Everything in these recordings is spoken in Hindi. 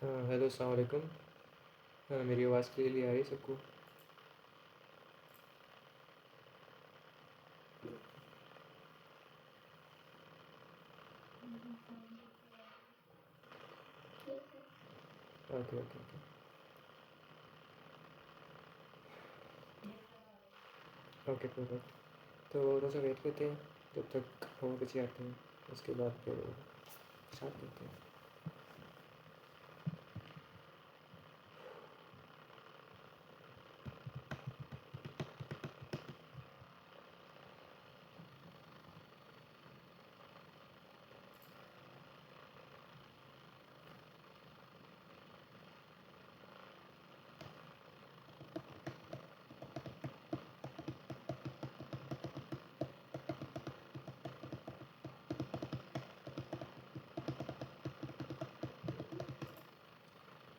हाँ, हेलो अस्सलाम वालेकुम। हाँ, मेरी आवाज़ क्लियरली आ रही है सबको? Okay, okay, okay. Okay, perfect. तो थोड़ा सा वेट करते हैं जब तक और बच्चे आते हैं, उसके बाद फिर स्टार्ट करते हैं।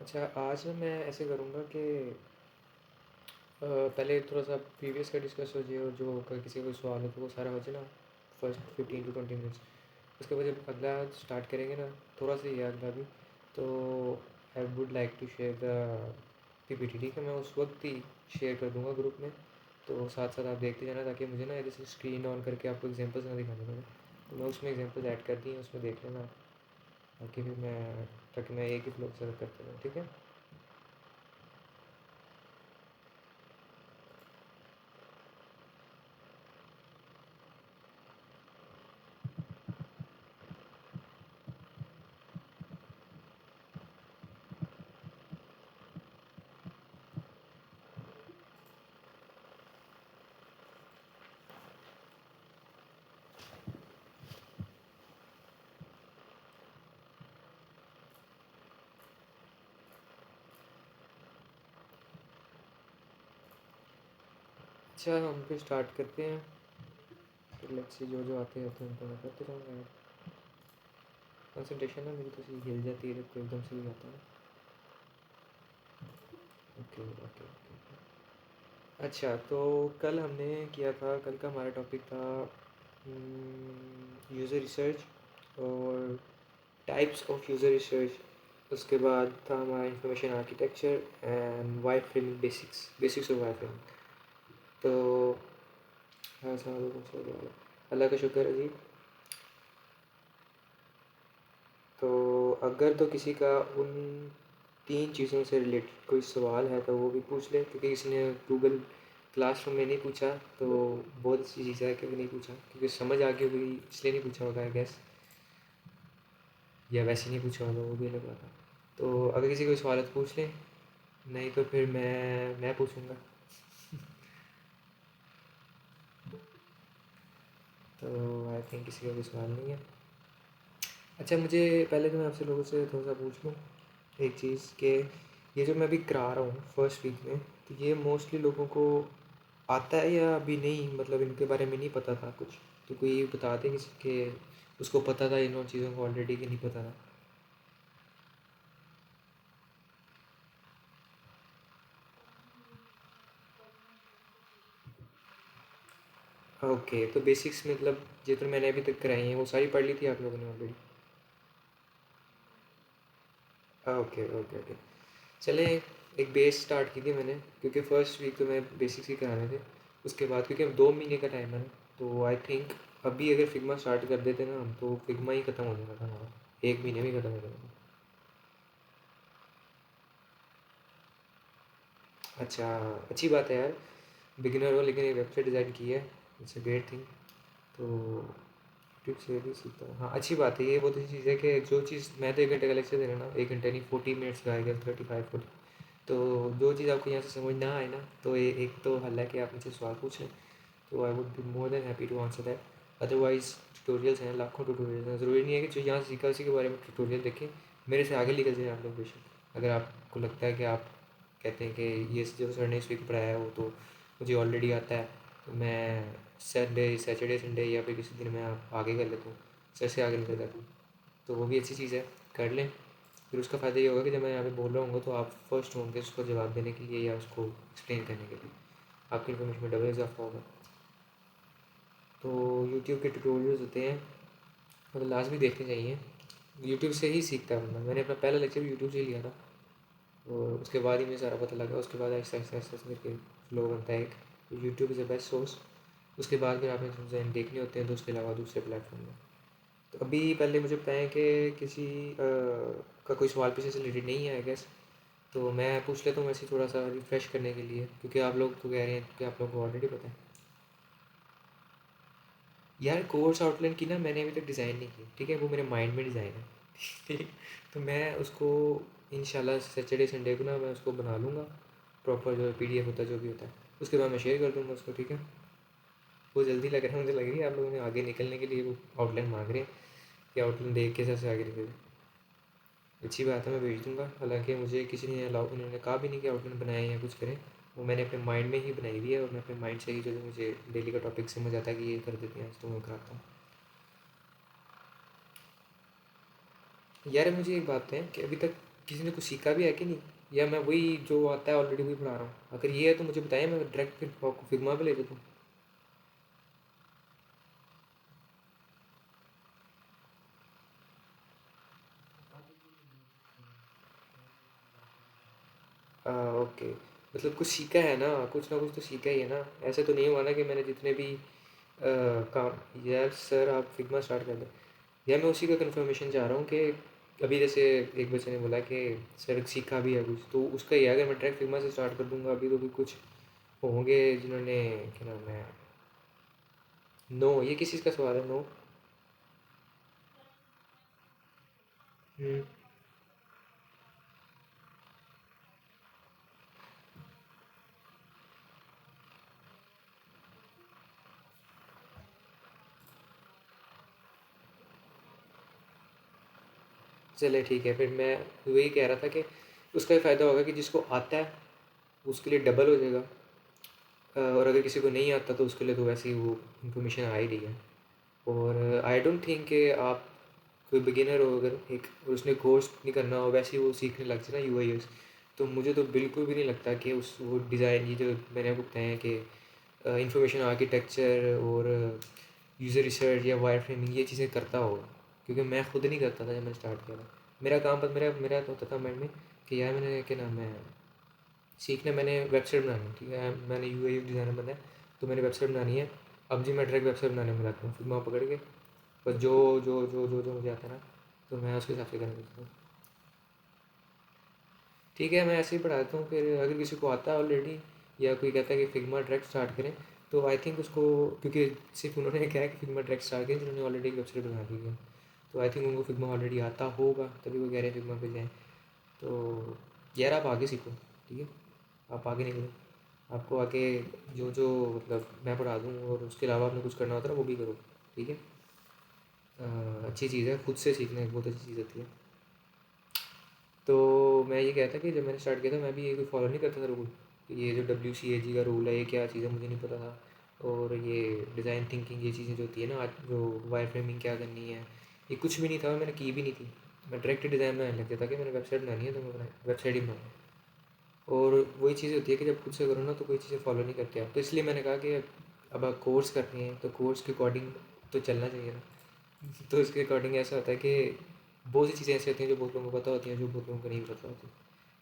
अच्छा, आज ना मैं ऐसे करूँगा कि पहले थोड़ा सा प्रीवियस का डिस्कस हो जाए, और जो अगर किसी का कोई सवाल हो तो वो सारा हो जाए ना, फर्स्ट 15 to 20 मिनट्स। उसके बाद जब अगला स्टार्ट करेंगे ना, थोड़ा सा ही है अगला भी, तो I would like to share the PPT. ठीक है, मैं उस वक्त ही शेयर कर दूंगा ग्रुप में, तो साथ साथ आप देखते जाना, ताकि मुझे ना जैसे स्क्रीन ऑन करके आपको एग्जांपल्स ना दिखाने पड़े। तो मैं उसमें एग्जांपल्स ऐड कर दी हैं, उसमें देख लेना, ताकि मैं एक ही फ्लो से करता रहूँ। ठीक है। अच्छा, हम फिर स्टार्ट करते हैं। फिर लेट्स सी, जो जो आते हैं तो उनको मैं करते रहूँगा। कंसंट्रेशन ना मेरी तो सी हिल जाती है जब कोई एकदम से ही आता है। Okay, okay, okay. अच्छा, तो कल हमने किया था, कल का हमारा टॉपिक था यूज़र रिसर्च और टाइप्स ऑफ यूज़र रिसर्च। उसके बाद था हमारा information architecture and wireframing, basics of wireframing. तो हाँ, अल्लाह का शुक्र है जी। तो अगर तो किसी का उन 3 चीज़ों से रिलेटेड कोई सवाल है तो वो भी पूछ ले, क्योंकि किसी ने गूगल क्लासरूम में नहीं पूछा, तो बहुत अच्छी चीज़ है कि भी नहीं पूछा, क्योंकि समझ आ गई हुई इसलिए नहीं पूछा होगा आई गेस, या वैसे नहीं पूछा होगा, वो भी अलग बात है। तो अगर किसी को सवाल है तो पूछ ले, नहीं तो फिर मैं पूछूंगा। तो आई थिंक किसी का कोई सवाल नहीं है। अच्छा, मुझे पहले तो मैं आपसे लोगों से थोड़ा सा पूछ लूँ एक चीज़, कि ये जो मैं अभी करा रहा हूँ फर्स्ट वीक में, तो ये मोस्टली लोगों को आता है या अभी नहीं, मतलब इनके बारे में नहीं पता था कुछ? तो कोई बता दे किसी के उसको पता था इन चीज़ों को ऑलरेडी, कि नहीं पता था? ओके, तो बेसिक्स मतलब जितने मैंने अभी तक कराई हैं वो सारी पढ़ ली थी आप लोगों ने ऑलरेडी? Okay, okay, okay. चले, एक बेस स्टार्ट की थी मैंने, क्योंकि फर्स्ट वीक तो मैं बेसिक्स ही कराने थे। उसके बाद क्योंकि अब 2 महीने का टाइम है ना, तो आई थिंक अभी अगर फिग्मा स्टार्ट कर देते ना हम, तो फिग्मा ही ख़त्म हो जाना था हमारा, 1 महीने में ख़त्म हो जाना था। अच्छा, अच्छी बात है यार, बिगिनर हो लेकिन एक वेबसाइट डिज़ाइन की है, इट्स अ ग्रेट थिंग। तो यूट्यूब से भी सीखता हूँ, हाँ अच्छी बात है, ये बहुत अच्छी चीज़ है कि जो चीज़ मैं तो 1 घंटे का लेक्चर दे रहा ना, 1 घंटे नहीं 40 मिनट्स का आएगा, 35-40। तो जो चीज़ आपको यहाँ से समझ ना आए ना, तो एक तो हल है कि आप मुझसे सवाल पूछ लें, तो I would be more than happy to answer that. Otherwise tutorials हैं, लाखों ट्यूटोरियल्स हैं, ज़रूरी नहीं है कि जो यहाँ सीखा उसी के बारे में ट्यूटोरियल देखें। मेरे से आगे निकल जाए आप लोग बेशक, अगर आपको लगता है कि आप कहते हैं कि ये जो सर ने इस वीक पढ़ाया है वो तो मुझे ऑलरेडी आता है, तो मैं सैटरडे संडे या फिर किसी दिन मैं आप आगे कर लेता हूँ, सर से आगे निकल जाता हूँ, तो वो भी अच्छी चीज़ है, कर लें। फिर उसका फ़ायदा ये होगा कि जब मैं यहाँ पे बोल रहा हूँ तो आप फर्स्ट होंगे उसको जवाब देने के लिए या उसको एक्सप्लेन करने के लिए, आपकी इन्फॉर्मेशन में डबल इजाफा होगा। तो यूट्यूब के ट्यूटोरियल्स होते हैं, मतलब लाजमी देखने चाहिए। यूट्यूब से ही सीखता है बंदा। मैंने अपना पहला लेक्चर भी यूट्यूब से ही लिया था, और उसके बाद ही मुझे सारा पता लगा। उसके बाद ऐसा ऐसा ऐसा करके फ्लो बनता है एक। YouTube is the best source. उसके बाद फिर आपने डिज़ाइन देखने होते हैं तो उसके अलावा दूसरे प्लेटफॉर्म में। तो अभी पहले मुझे बताएं कि किसी का कोई सवाल पीछे से रिलेटेड नहीं है आई गेस, तो मैं पूछ लेता हूँ वैसे थोड़ा सा रिफ़्रेश करने के लिए, क्योंकि आप लोग तो कह रहे हैं कि आप लोगों को ऑलरेडी पता है। यार कोर्स आउटलाइन की ना मैंने अभी तक डिज़ाइन नहीं की, ठीक है, वो मेरे माइंड में डिज़ाइन है। ठीक। तो मैं उसको इंशाल्लाह सैटरडे संडे को ना मैं उसको बना लूँगा प्रॉपर, जो पीडीएफ होता है जो भी होता है, उसके बाद मैं शेयर कर दूँगा उसको, ठीक है। वो जल्दी लग रहा है, मुझे लग रही है आप लोगों ने आगे निकलने के लिए वो आउटलाइन मांग रहे हैं कि आउटलाइन देख के सबसे आगे निकले। अच्छी बात है, मैं भेज दूँगा। हालांकि मुझे किसी ने अलाउ, उन्होंने कहा भी नहीं कि आउटलाइन बनाए या कुछ करें। वो मैंने अपने माइंड में ही बनाई हुई है, और मैं अपने माइंड से ही जो मुझे डेली का टॉपिक समझ आता है कि ये कर देते हैं आज, तो मैं कराता हूँ। यार मुझे एक बात है कि अभी तक किसी ने कुछ सीखा भी है कि नहीं, या मैं वही जो आता है ऑलरेडी वही पढ़ा रहा हूँ? अगर ये है तो मुझे बताएं, मैं डायरेक्ट फिर आपको फिग्मा पे ले देता हूँ। ओके, मतलब कुछ सीखा है ना, कुछ ना कुछ तो सीखा ही है ना। ऐसे तो नहीं हुआ ना कि मैंने जितने भी काम। यार सर आप फिग्मा स्टार्ट कर दें, यार मैं उसी का कंफर्मेशन चाह रहा हूँ कि अभी जैसे एक बच्चे ने बोला कि सर सीखा भी है कुछ, तो उसका ही है। अगर मैं डायरेक्ट फिग्मा से स्टार्ट कर दूंगा अभी, तो भी कुछ होंगे जिन्होंने, क्या नाम है। नो, ये किस चीज़ का सवाल है? नो। हम्म। चले ठीक है, फिर मैं वही कह रहा था कि उसका ही फ़ायदा होगा कि जिसको आता है उसके लिए डबल हो जाएगा, और अगर किसी को नहीं आता तो उसके लिए तो वैसे ही वो इन्फॉर्मेशन आ ही रही है। और आई डोंट थिंक कि आप कोई बिगिनर हो अगर एक, और उसने कोर्स नहीं करना हो, वैसे ही वो सीखने लग जाए ना यू आई यूज़, तो मुझे तो बिल्कुल भी नहीं लगता कि उस वो डिज़ाइन, ये जो मैंने आपको बताया है कि इंफॉर्मेशन आर्किटेक्चर और यूज़र रिसर्च या वायर फ्रेमिंग, ये चीज़ें करता होगा। क्योंकि मैं खुद नहीं करता था जब मैं स्टार्ट किया था। मेरा काम बस मेरा मेरा तो होता था माइंड में कि यार मैंने क्या नाम है सीखना, मैंने वेबसाइट बनानी है, ठीक है, मैंने यू आई डिज़ाइनर बना है, तो मैंने वेबसाइट बनानी है। अब जी मैं डायरेक्ट वेबसाइट बनाने में लगता हूँ फिर मैं पकड़ के, बस जो मुझे आता है ना, तो मैं उसके हिसाब से करने लगता हूँ। ठीक है, मैं ऐसे ही पढ़ाता हूँ। फिर अगर किसी को आता है ऑलरेडी, या कोई कहता है कि फिग्मा डायरेक्ट स्टार्ट करें, तो आई थिंक उसको, क्योंकि सिर्फ उन्होंने क्या है कि फिग्मा डायरेक्ट स्टार्ट करें जिन्होंने ऑलरेडी एक वेबसाइट बना दी है, तो आई थिंक उनको फिग्मा ऑलरेडी आता होगा, तभी वो कह रहे हैं फिग्मा पे जाएँ। तो यार आप आगे सीखो, ठीक है, आप आगे निकलो। आपको आगे जो जो मतलब मैं पढ़ा दूँ, और उसके अलावा आपने कुछ करना होता है ना वो भी करो, ठीक है। अच्छी चीज़ है, खुद से सीखना एक बहुत अच्छी चीज़ होती है। तो मैं ये कहता कि जब मैंने स्टार्ट किया था मैं भी ये कोई फॉलो नहीं करता था रूल, ये जो WCAG का रूल है ये क्या चीज़ है मुझे नहीं पता था। और ये डिज़ाइन थिंकिंग ये चीज़ें जो होती है ना आज, जो वायर फ्रेमिंग क्या करनी है, ये कुछ भी नहीं था, मैंने की भी नहीं थी। मैं डायरेक्ट डिज़ाइन बनाने लग गया था कि मैंने वेबसाइट बनानी है तो मैं वेबसाइट ही बनाऊँ। और वही चीज़ होती है कि जब खुद से करो ना तो कोई चीज़ें फॉलो नहीं करते आप, तो इसलिए मैंने कहा कि अब आप कोर्स कर रहे हैं तो कोर्स के अकॉर्डिंग तो चलना चाहिए ना। तो इसके अकॉर्डिंग ऐसा होता है कि बहुत सी चीज़ें ऐसी होती हैं जो बहुत लोगों को पता होती हैं, जो बहुत लोगों को नहीं पता होती।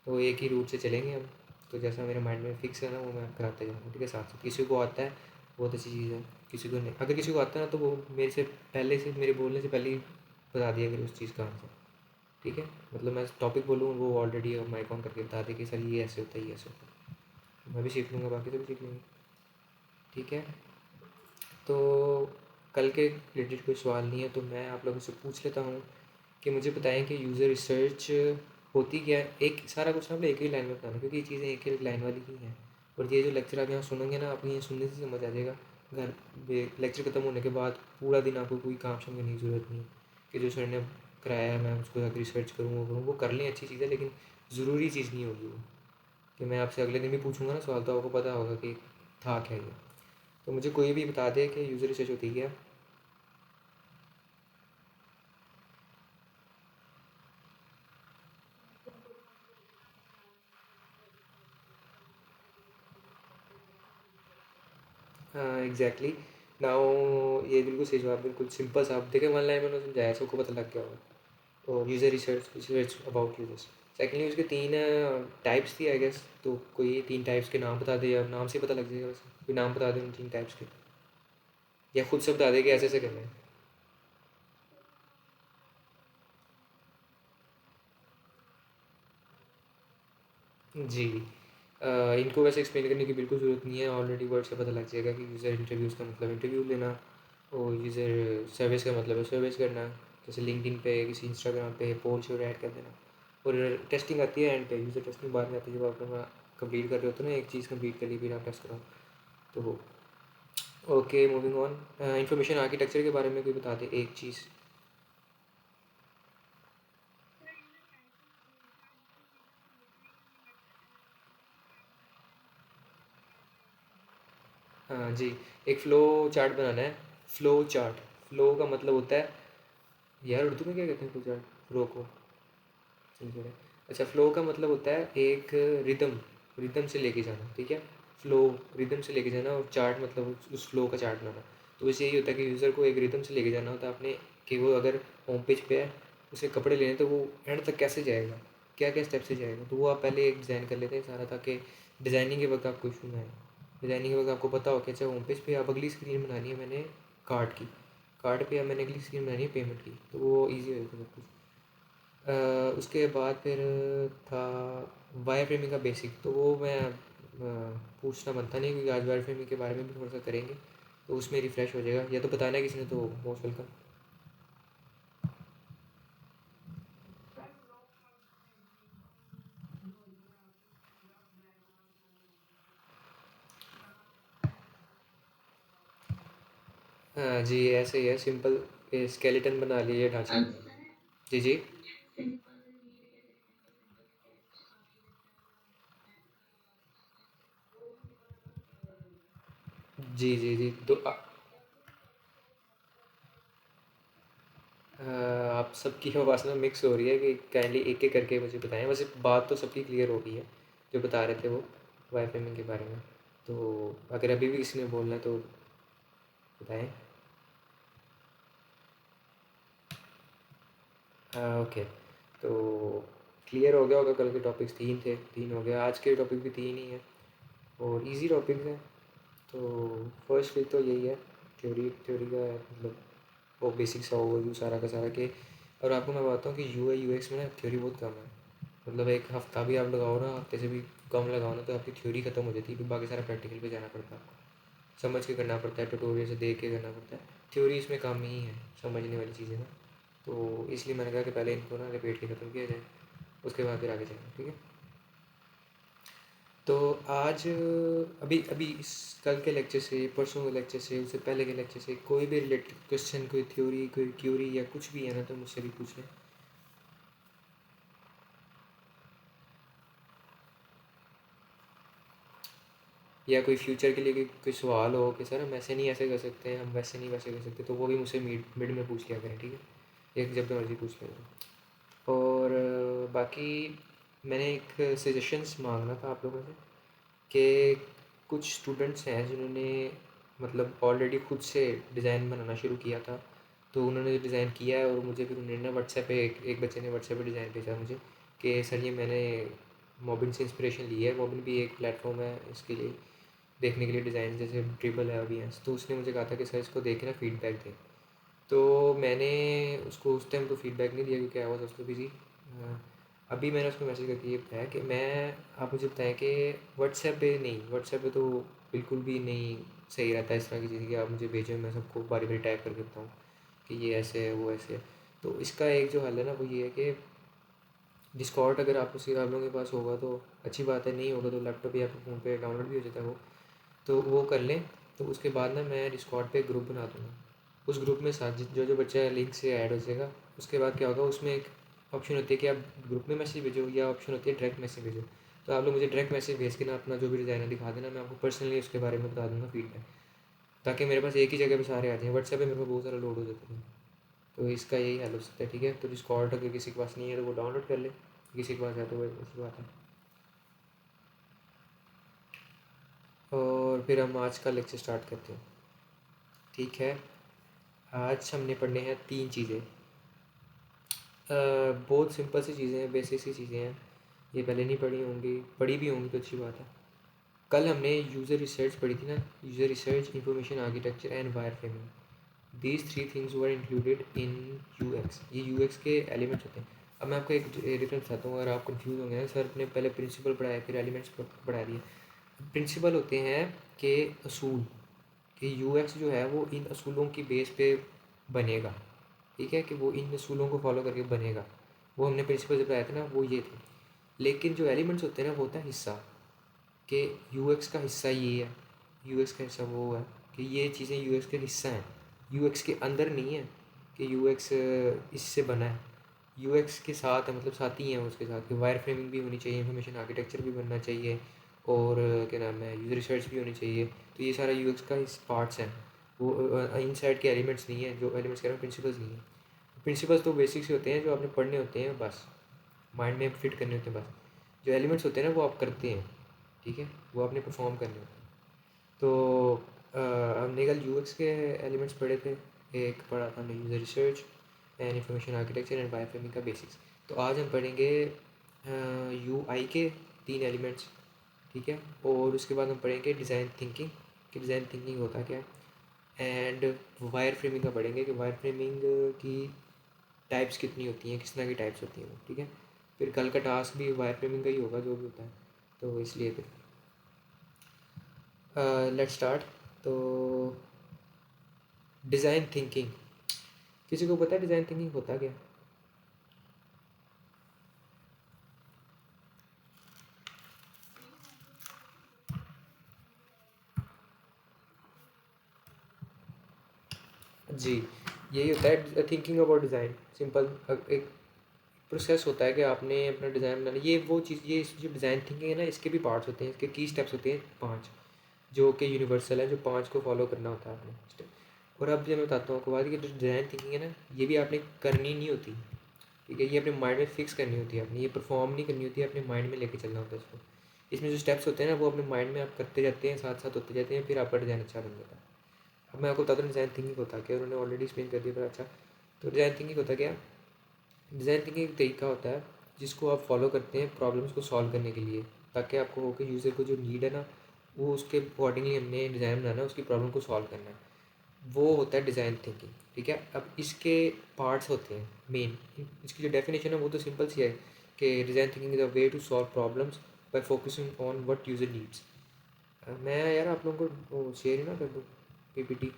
तो एक ही रूट से चलेंगे हम। तो जैसा मेरे माइंड में फिक्स है ना वो मैं कराते जाऊँगा, ठीक है। साथ साथ किसी को आता है बहुत अच्छी चीज़ है, किसी को नहीं, अगर किसी को आता है ना तो वो मेरे से पहले से, मेरे बोलने से पहले ही बता दिया करें उस चीज़ का आंसर, ठीक है। मतलब मैं टॉपिक बोलूँ वो ऑलरेडी माइक ऑन करके बता दे कि सर ये ऐसे होता है, ये ऐसे होता है। मैं भी सीख लूँगा, बाकी तो भी सीख लेंगे, ठीक है। तो कल के रिलेटेड कोई सवाल नहीं है तो मैं आप लोगों से पूछ लेता हूँ कि मुझे बताएं कि यूज़र रिसर्च होती क्या है। एक सारा कुछ ना आपने एक ही लाइन में बताना, क्योंकि ये चीज़ें एक ही लाइन वाली ही हैं। और ये जो लेक्चर आप यहाँ सुनेंगे ना, आपको ये सुनने से समझ आ जाएगा। घर लेक्चर ख़त्म होने के बाद पूरा दिन आपको कोई काम शाम करने की ज़रूरत नहीं है कि जो सर ने कराया है मैं उसको जाकर रिसर्च करूँ, वो करूँ, वो कर लें अच्छी चीज़ है, लेकिन ज़रूरी चीज़ नहीं होगी वो। कि मैं आपसे अगले दिन भी पूछूंगा ना सवाल तो आपको पता होगा कि था क्या ये। तो मुझे कोई भी बता दे कि यूज़र रिसर्च होती है क्या। हाँ एग्जैक्टली। नाउ ये बिल्कुल सही जवाब, बिल्कुल सिंपल सा। आप देखे वन लाइन मैंने समझाया, सबको पता लग गया होगा। और user research research about users. Secondly उसके 3 टाइप्स थी आई गेस, तो कोई 3 टाइप्स के नाम बता दे, या नाम से पता लग जाएगा वैसे, कोई नाम बता दे उन 3 टाइप्स के, या खुद से बता दे कि ऐसे ऐसे करना है। जी। इनको वैसे एक्सप्लेन करने की बिल्कुल ज़रूरत नहीं है, ऑलरेडी वर्ड से पता लग जाएगा कि यूज़र इंटरव्यूज़ का मतलब इंटरव्यू लेना, और यूज़र सर्विस का मतलब है सर्विस करना, जैसे लिंक्डइन पे, किसी इंस्टाग्राम पे पोस्ट और ऐड कर देना। और टेस्टिंग आती है एंड पे, यूज़र टेस्टिंग बाद में आती है, जब आप अपना कंप्लीट कर रहे होते हो ना, एक चीज़ कंप्लीट कर ली फिर आप टेस्ट कराओ। तो okay, moving on. Information architecture के बारे में कोई बता दे एक चीज़। हाँ जी, एक फ़्लो चार्ट बनाना है। फ़्लो चार्ट, फ़्लो का मतलब होता है, यार उर्दू में क्या कहते हैं फ़्लो चार्ट, फ़्लो को? ठीक है। अच्छा, फ़्लो का मतलब होता है एक रिदम, रिदम से लेके जाना, ठीक है? फ़्लो, रिदम से लेके जाना, और चार्ट मतलब उस फ़्लो का चार्ट बनाना। तो वैसे यही होता है कि यूज़र को एक रिदम से लेके जाना होता है आपने, कि वो अगर होम पेज पे है, उसे कपड़े लेने, तो वो एंड तक कैसे जाएगा, क्या क्या स्टेप से जाएगा, तो वो आप पहले एक डिज़ाइन कर लेते हैं सारा, ताकि डिज़ाइनिंग के वक्त आपको इशू ना आए। डिज़ाइनिंग के वक्त आपको पता हो कि अच्छा होम पेज पे अब अगली स्क्रीन बनानी है मैंने कार्ड की, कार्ड पे अब मैंने अगली स्क्रीन बनानी है पेमेंट की, तो वो ईजी हो जाता है सब कुछ। उसके बाद फिर था वायर फ्रेमिंग का बेसिक, तो वो मैं पूछना बनता नहीं, क्योंकि आज वायर फ्रेमिंग के बारे में भी थोड़ा सा करेंगे, तो उसमें रिफ़्रेश हो जाएगा, या तो बताना है किसी ने तो मोस्ट वेलकम। हाँ जी, ऐसे ही है सिंपल, स्केलेटन बना लिए ढांचा। जी जी। जी जी जी, तो आप सबकी आवाज़ में मिक्स हो रही है, कि काइंडली एक एक करके मुझे बताएं, वैसे बात तो सबकी क्लियर हो गई है जो बता रहे थे वो वाई फ्रेमिंग के बारे में। तो अगर अभी भी किसी ने बोलना है तो बताएं। हाँ ओके, तो क्लियर हो गया होगा, कल के टॉपिक्स 3 थे, 3 हो गया, आज के टॉपिक भी 3 ही हैं, और इजी टॉपिक्स हैं। तो फर्स्ट वीक तो यही है, थ्योरी थ्योरी का मतलब वो बेसिक सा ओवरव्यू सारा का सारा के। और आपको मैं बताता हूँ कि UI UX में ना थ्योरी बहुत कम है, मतलब एक हफ्ता भी आप लगाओ ना, हफ्ते से भी कम लगाओ ना, तो आपकी थ्योरी खत्म हो जाती है, फिर बाकी सारा प्रैक्टिकल पे जाना पड़ता है आपको, समझ के करना पड़ता है, ट्यूटोरियल से देख के करना पड़ता है। थ्योरी इसमें कम ही है समझने वाली चीज़ें ना, तो इसलिए मैंने कहा कि पहले इनको ना रिपीट के ख़त्म किया जाए, उसके बाद फिर आगे जाएंगे, ठीक है? तो आज अभी अभी इस कल के लेक्चर से, परसों के लेक्चर से, उससे पहले के लेक्चर से कोई भी रिलेटेड क्वेश्चन, कोई थ्योरी, कोई क्यूरी या कुछ भी है ना, तो मुझसे भी पूछ लें। या कोई फ्यूचर के लिए कोई सवाल हो कि सर हम ऐसे नहीं ऐसे कर सकते हैं, हम वैसे नहीं वैसे कर सकते, तो वो भी मुझसे मिड मिड में पूछ लिया करें, ठीक है? एक जब भी मर्ज़ी पूछ लें। और बाकी मैंने एक सजेशंस मांगना था आप लोगों से, कि कुछ स्टूडेंट्स हैं जिन्होंने मतलब ऑलरेडी खुद से डिज़ाइन बनाना शुरू किया था, तो उन्होंने डिज़ाइन किया है, और मुझे फिर उन्होंने ना व्हाट्सएप पे, एक बच्चे ने व्हाट्सएप पे डिज़ाइन भेजा मुझे, कि सर ये मैंने मोबिन से इंस्पिरेशन ली है, मोबिन भी एक प्लेटफॉर्म है इसके लिए, देखने के लिए डिज़ाइन, जैसे ड्रिबल है अभी हैं, तो उसने मुझे कहा था कि सर इसको देख के ना फीडबैक दें। तो मैंने उसको उस टाइम तो फीडबैक नहीं दिया, क्योंकि आई वॉज ऑल्सो बिजी। अभी मैंने उसको मैसेज करके ये बताया कि मैं, आप मुझे बताएं कि व्हाट्सएप पे नहीं, व्हाट्सएप पे तो बिल्कुल भी नहीं सही रहता है इस तरह की चीज़, कि आप मुझे भेजें मैं सबको बारी बारी टाइप करके बताऊँ कि ये ऐसे है वो ऐसे है। तो इसका एक जो हल है ना, वो ये है कि डिस्कॉर्ड अगर आप उसी आप लोगों के पास होगा तो अच्छी बात है, नहीं होगा तो लैपटॉप या फ़ोन पे डाउनलोड भी हो जाता है वो, तो वो कर लें। तो उसके बाद ना मैं डिस्कॉर्ड पे ग्रुप बना दूँगा, उस ग्रुप में साथ जो जो बच्चा लिंक से ऐड हो जाएगा, उसके बाद क्या होगा, उसमें एक ऑप्शन होती है कि आप ग्रुप में मैसेज भेजो, या ऑप्शन होती है डायरेक्ट मैसेज भेजो। तो आप लोग मुझे डायरेक्ट मैसेज भेज के ना अपना जो भी डिज़ाइन है दिखा देना, मैं आपको पर्सनली उसके बारे में बता दूँगा फीडबैक, ताकि मेरे पास एक ही जगह पे सारे आ जाएँ। व्हाट्सएप पे मेरे पास बहुत सारा लोड हो जाता है, तो इसका यही हल हो सकता है, ठीक है? तो डिस्कॉर्ड अगर किसी के पास नहीं है तो वो डाउनलोड कर ले, किसी के पास है तो वो अच्छी बात है। और फिर हम आज का लेक्चर स्टार्ट करते हैं, ठीक है? आज हमने पढ़ने हैं 3 चीज़ें। बहुत सिंपल सी चीज़ें हैं, बेसिक सी चीज़ें हैं, ये पहले नहीं पढ़ी होंगी, पढ़ी भी होंगी तो अच्छी बात है। कल हमने यूज़र रिसर्च पढ़ी थी ना, user research, information architecture and wire framing, these three things were included in UX. ये यूएक्स के एलिमेंट्स होते हैं। अब मैं आपको एक डिफरेंस बताता हूँ, अगर आप कंफ्यूज होंगे ना, सर ने पहले प्रिंसिपल पढ़ाया फिर एलिमेंट्स पढ़ा दिए। प्रिंसिपल होते हैं कि असूल, कि यूएक्स जो है वो इन असूलों की बेस पे बनेगा, ठीक है, कि वो इन असूलों को फॉलो करके बनेगा। वो हमने प्रिंसिपल जब पढ़ाया था ना, वो ये थे। लेकिन जो एलिमेंट्स होते हैं ना, वो होता है हिस्सा, कि यूएक्स का हिस्सा ये है, यूएक्स का हिस्सा वो है, कि ये चीज़ें यूएक्स के हिस्सा हैं, यूएक्स के अंदर नहीं है कि यूएक्स इससे बना है, यूएक्स के साथ है, मतलब साथ ही है उसके साथ, कि वायर फ्रेमिंग भी होनी चाहिए, इंफॉर्मेशन आर्किटेक्चर भी बनना चाहिए, और क्या नाम है, यूज़र रिसर्च भी होनी चाहिए। तो ये सारा यूएक्स का इस पार्ट्स हैं, वो इन साइड के एलिमेंट्स नहीं है, जो एलिमेंट्स कह रहा हूँ प्रिंसिपल्स नहीं है। प्रिंसिपल्स तो बेसिक्स होते हैं जो आपने पढ़ने होते हैं, बस माइंड में फिट करने होते हैं बस। जो एलिमेंट्स होते हैं ना वो आप करते हैं, ठीक है, वो आपने परफॉर्म करने होते हैं। तो हमने कल यूएक्स के एलिमेंट्स पढ़े थे, एक पढ़ा था हमने user research and information architecture and wire framing का बेसिक्स। तो आज हम पढ़ेंगे यू आई के 3 एलिमेंट्स, ठीक है, और उसके बाद हम पढ़ेंगे डिज़ाइन थिंकिंग, कि डिज़ाइन थिंकिंग होता क्या है, एंड वायर फ्रेमिंग का पढ़ेंगे कि वायर फ्रेमिंग की टाइप्स कितनी होती हैं, किस तरह की टाइप्स होती हैं वो, ठीक है। फिर कल का टास्क भी वायर फ्रेमिंग का ही होगा जो भी होता है, तो इसलिए फिर लेट्स स्टार्ट। तो डिज़ाइन थिंकिंग, किसी को पता है डिज़ाइन थिंकिंग होता क्या? जी, यही होता है थिंकिंग अबाउट डिज़ाइन। सिंपल एक प्रोसेस होता है कि आपने अपना डिज़ाइन बनाना, ये वो चीज़, ये जो डिज़ाइन थिंकिंग है ना, इसके भी पार्ट्स होते हैं, इसके की स्टेप्स होते हैं 5, जो कि यूनिवर्सल है, जो 5 को फॉलो करना होता है आपने स्टेप। और अब जो मैं बताता हूँ आपको बात, कि जो डिज़ाइन थिंकिंग है ना, ये भी आपने करनी नहीं होती, ठीक है, ये अपने माइंड में फिक्स करनी होती है, आपने ये परफॉर्म नहीं करनी होती है, अपने माइंड में लेके चलना होता है इसको। इसमें जो स्टेप्स होते हैं ना, वो अपने माइंड में आप करते जाते हैं, साथ साथ होते जाते हैं, फिर आपका डिज़ाइन अच्छा बन जाता है। अब मैं आपको बताता हूँ डिज़ाइन थिंकिंग होता क्या, उन्होंने ऑलरेडी एक्सप्लेन कर दिया पर अच्छा। तो डिज़ाइन थिंकिंग होता क्या, डिज़ाइन थिंकिंग एक तरीका होता है जिसको आप फॉलो करते हैं प्रॉब्लम्स को सॉल्व करने के लिए, ताकि आपको हो कि यूज़र को जो नीड है ना, वो उसके अकॉर्डिंगली हमने डिज़ाइन बनाना है, उसकी प्रॉब्लम को सॉल्व करना है, वो होता है डिज़ाइन थिंकिंग, ठीक है। अब इसके पार्ट्स होते हैं मेन, इसकी जो डेफिनेशन है वो तो सिंपल सी है, कि design thinking is a way to solve problems by focusing on what user needs. मैं यार आप लोगों को वो शेयर ही ना कर दूँ पीपीटी।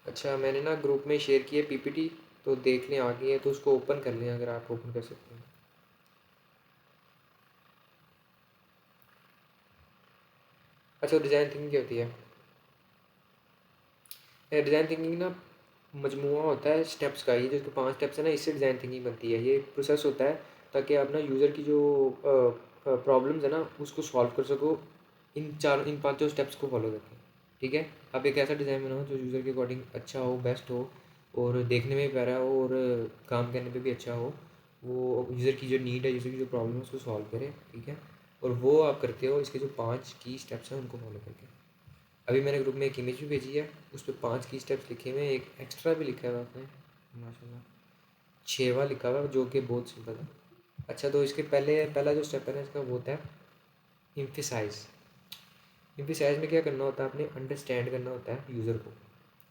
अच्छा, मैंने ना ग्रुप में शेयर की है पीपीटी, तो देख लें आ गई है तो उसको ओपन कर लें, अगर आप ओपन कर सकते हैं। अच्छा, डिज़ाइन थिंकिंग क्या होती है? डिज़ाइन थिंकिंग ना मजमूआ होता है स्टेप्स का, ये जो इसके 5 स्टेप्स है ना, इससे डिज़ाइन थिंकिंग बनती है। ये प्रोसेस होता है ताकि आप ना यूज़र की जो प्रॉब्लम्स है ना, उसको सॉल्व कर सको, इन पाँचों स्टेप्स को फॉलो करके, ठीक है। आप एक ऐसा डिज़ाइन बनाओ जो यूज़र के अकॉर्डिंग अच्छा हो, बेस्ट हो, और देखने में भी प्यारा हो, और काम करने पे भी अच्छा हो, वो यूज़र की जो नीड है, यूज़र की जो प्रॉब्लम है उसको सॉल्व करे, ठीक है। और वो आप करते हो इसके जो 5 की स्टेप्स हैं उनको फॉलो करके। अभी मैंने ग्रुप में एक इमेज भी भेजी है, उस पर 5 की स्टेप्स लिखे हुए हैं, एक एक्स्ट्रा भी लिखा हुआ है आपने, माशाल्लाह 6वां लिखा हुआ है जो कि बहुत सिंपल है। अच्छा, तो इसके पहले पहला जो स्टेप है ना इसका, वो होता है इम्फिसाइज। इम्फिसाइज में क्या करना होता है, आपने अंडरस्टैंड करना होता है यूज़र को।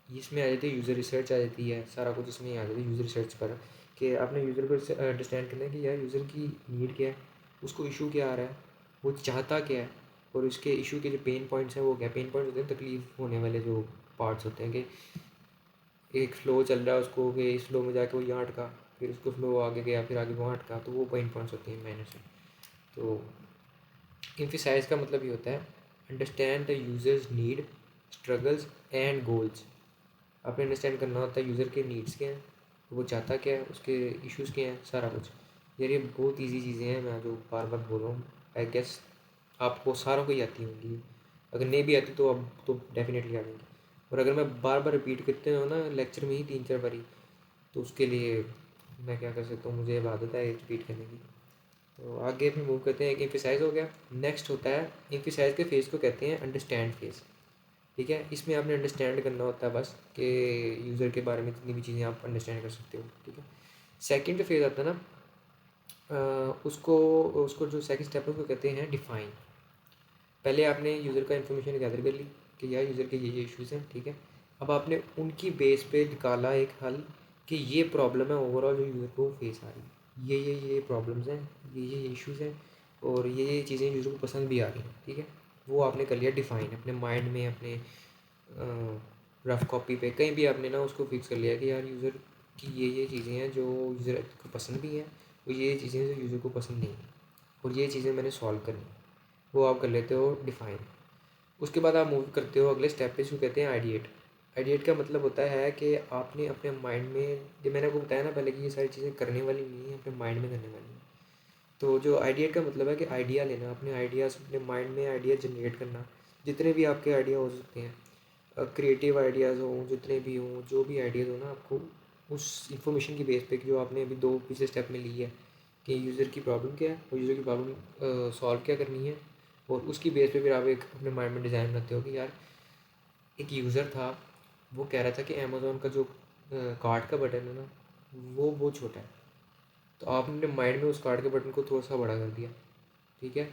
इसमें आ जाती है यूज़र रिसर्च, आ जाती है सारा कुछ, इसमें आ जाती है यूज़र रिसर्च पर, कि आपने यूज़र को अंडरस्टैंड करना है कि यार यूज़र की नीड क्या है, उसको इशू क्या आ रहा है, वो चाहता क्या है, और उसके इशू के जो पेन पॉइंट्स हैं वो क्या, पेन पॉइंट्स होते हैं तकलीफ होने वाले जो पार्ट्स होते हैं, कि एक फ़्लो चल रहा है उसको, कि इस फ्लो में जाके वो यहाँ अटका, फिर उसको फ्लो आगे गया, फिर आगे वहाँ अटका, तो वो पेन पॉइंट्स होते हैं मैंने से। तो इम्फिसाइज का मतलब ये होता है understand the users need, struggles and goals. आपने अंडरस्टैंड करना होता है यूज़र के नीड्स क्या हैं, वो चाहता क्या है, उसके इश्यूज़ क्या हैं, सारा कुछ। यार ये बहुत इजी चीज़ें हैं, मैं जो बार बार बोल रहा हूँ, आई गेस आपको सारों को ही आती होंगी, अगर नहीं भी आती तो अब तो डेफिनेटली आ जाएंगी। और अगर मैं बार बार रिपीट करते हो ना लेक्चर में ही 3-4 बारी, तो उसके लिए मैं क्या कर सकता हूँ, मुझे अब आदत है रिपीट करने की। तो आगे फिर मूव करते हैं, एक एम्फेसाइज हो गया। नेक्स्ट होता है एम्फेसाइज के फेज़ को कहते हैं अंडरस्टैंड फेज़। ठीक है, इसमें आपने अंडरस्टैंड करना होता है बस कि यूज़र के बारे में जितनी भी चीज़ें आप अंडरस्टैंड कर सकते हो। ठीक है, सेकंड जो फेज़ आता है ना, उसको उसको जो सेकंड स्टेप है उसको कहते हैं डिफ़ाइन। पहले आपने यूज़र का इन्फॉर्मेशन गैदर कर ली कि यार यूज़र के ये इश्यूज़ हैं। ठीक है, अब आपने उनकी बेस पे निकाला एक हल कि ये प्रॉब्लम है ओवरऑल जो यूज़र को फेस आ रही है, ये प्रॉब्लम्स हैं, ये इश्यूज़ हैं, और ये चीज़ें यूज़र को पसंद भी आ रही हैं। ठीक है, वो आपने कर लिया डिफ़ाइन अपने माइंड में, अपने रफ़ कॉपी पे कहीं भी आपने ना उसको फिक्स कर लिया कि यार यूज़र की ये चीज़ें हैं जो यूज़र को पसंद भी हैं, और ये चीज़ें जो यूज़र को पसंद नहीं हैं, और ये चीज़ें मैंने सॉल्व करनी, वो आप कर लेते हो डिफ़ाइन। उसके बाद आप मूव करते हो अगले स्टेप पे, जिसको कहते हैं आइडिएट। आइडिएट का मतलब होता है कि आपने अपने माइंड में, जो मैंने आपको बताया ना पहले कि ये सारी चीज़ें करने वाली नहीं है, अपने माइंड में करने वाली है। तो जो आइडिएट का मतलब है कि आइडिया लेना, अपने आइडियाज़ अपने माइंड में आइडिया जनरेट करना, जितने भी आपके आइडिया हो सकते हैं, क्रिएटिव आइडियाज़ हों, जितने भी हों, जो भी आइडियाज़ हो ना, आपको उस इंफॉर्मेशन की बेस पे कि जो आपने अभी दो पिछले स्टेप में ली है कि यूज़र की प्रॉब्लम क्या है और यूज़र की प्रॉब्लम सॉल्व क्या करनी है, और उसकी बेस पे फिर आप एक अपने माइंड में डिज़ाइन बनाते हो कि यार एक यूज़र था, वो कह रहा था कि अमेज़ोन का जो कार्ट का बटन है ना, वो छोटा है। तो आपने अपने माइंड में उस कार्ट के बटन को थोड़ा सा बड़ा कर दिया। ठीक है,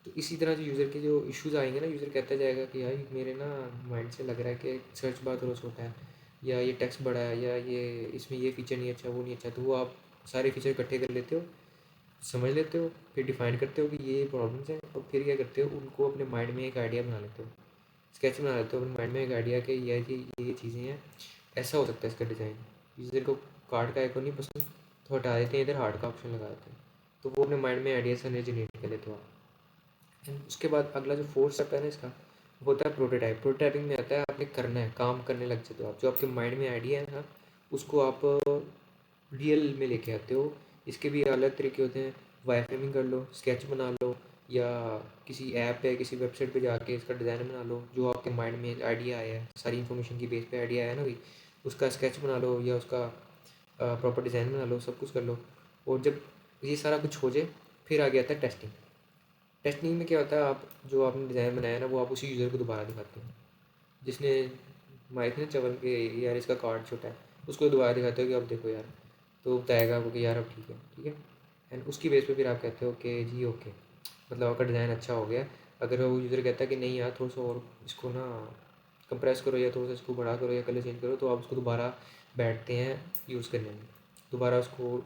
तो इसी तरह जो यूज़र के जो इश्यूज़ आएंगे ना, यूज़र कहता जाएगा कि यार मेरे ना माइंड से लग रहा है कि सर्च बार थोड़ा छोटा है, या ये टेक्स्ट बड़ा है, या ये इसमें ये फ़ीचर नहीं अच्छा, वो नहीं अच्छा। तो वो आप सारे फीचर इकट्ठे कर लेते हो, समझ लेते हो, फिर डिफ़ाइन करते हो कि ये प्रॉब्लम्स हैं, और फिर क्या करते हो, उनको अपने माइंड में एक आइडिया बना लेते हो, स्केच बना लेते हो अपने माइंड में एक आइडिया कि ये चीज़ें हैं, ऐसा हो सकता है इसका डिज़ाइन। यूज़र को कार्ड का आइकॉन नहीं पसंद, तो हटा देते हैं, इधर हार्ट का ऑप्शन लगा देते हैं। तो वो अपने माइंड में आइडिया से जनरेट कर लेते हो आप। एंड उसके बाद अगला जो फोर्थ स्टेप है ना इसका, वो होता है प्रोटोटाइप। प्रोटोटाइपिंग में आता है आपने करना है, काम करने लग जाते हो आप, जो आपके माइंड में आइडिया है ना, उसको आप रियल में लेके आते हो। इसके भी अलग तरीके होते हैं, वायर फ्रेमिंग कर लो, स्केच बना लो, या किसी ऐप पे किसी वेबसाइट पे जाके इसका डिज़ाइन बना लो, जो आपके माइंड में आइडिया आया है, सारी इन्फॉर्मेशन की बेस पे आइडिया आया है ना भाई, उसका स्केच बना लो या उसका प्रॉपर डिज़ाइन बना लो, सब कुछ कर लो। और जब ये सारा कुछ हो जाए, फिर आ गया था टेस्टिंग। टेस्टिंग में क्या होता है, आप जो आपने डिज़ाइन बनाया ना, वो आप उसी यूज़र को दोबारा दिखाते हो, जिसने माइक ने चवल के यार इसका कार्ड छोटा है, उसको दोबारा दिखाते हो कि अब देखो यार, तो बताएगा आपको कि यार अब ठीक है। ठीक है, एंड उसकी बेस पे फिर आप कहते हो कि जी ओके, मतलब आपका डिज़ाइन अच्छा हो गया। अगर वो यूज़र कहता है कि नहीं यार थोड़ा सा और इसको ना कंप्रेस करो, या थोड़ा सा इसको बड़ा करो, या कलर चेंज करो, तो आप उसको दोबारा बैठते हैं यूज़ करने में, दोबारा उसको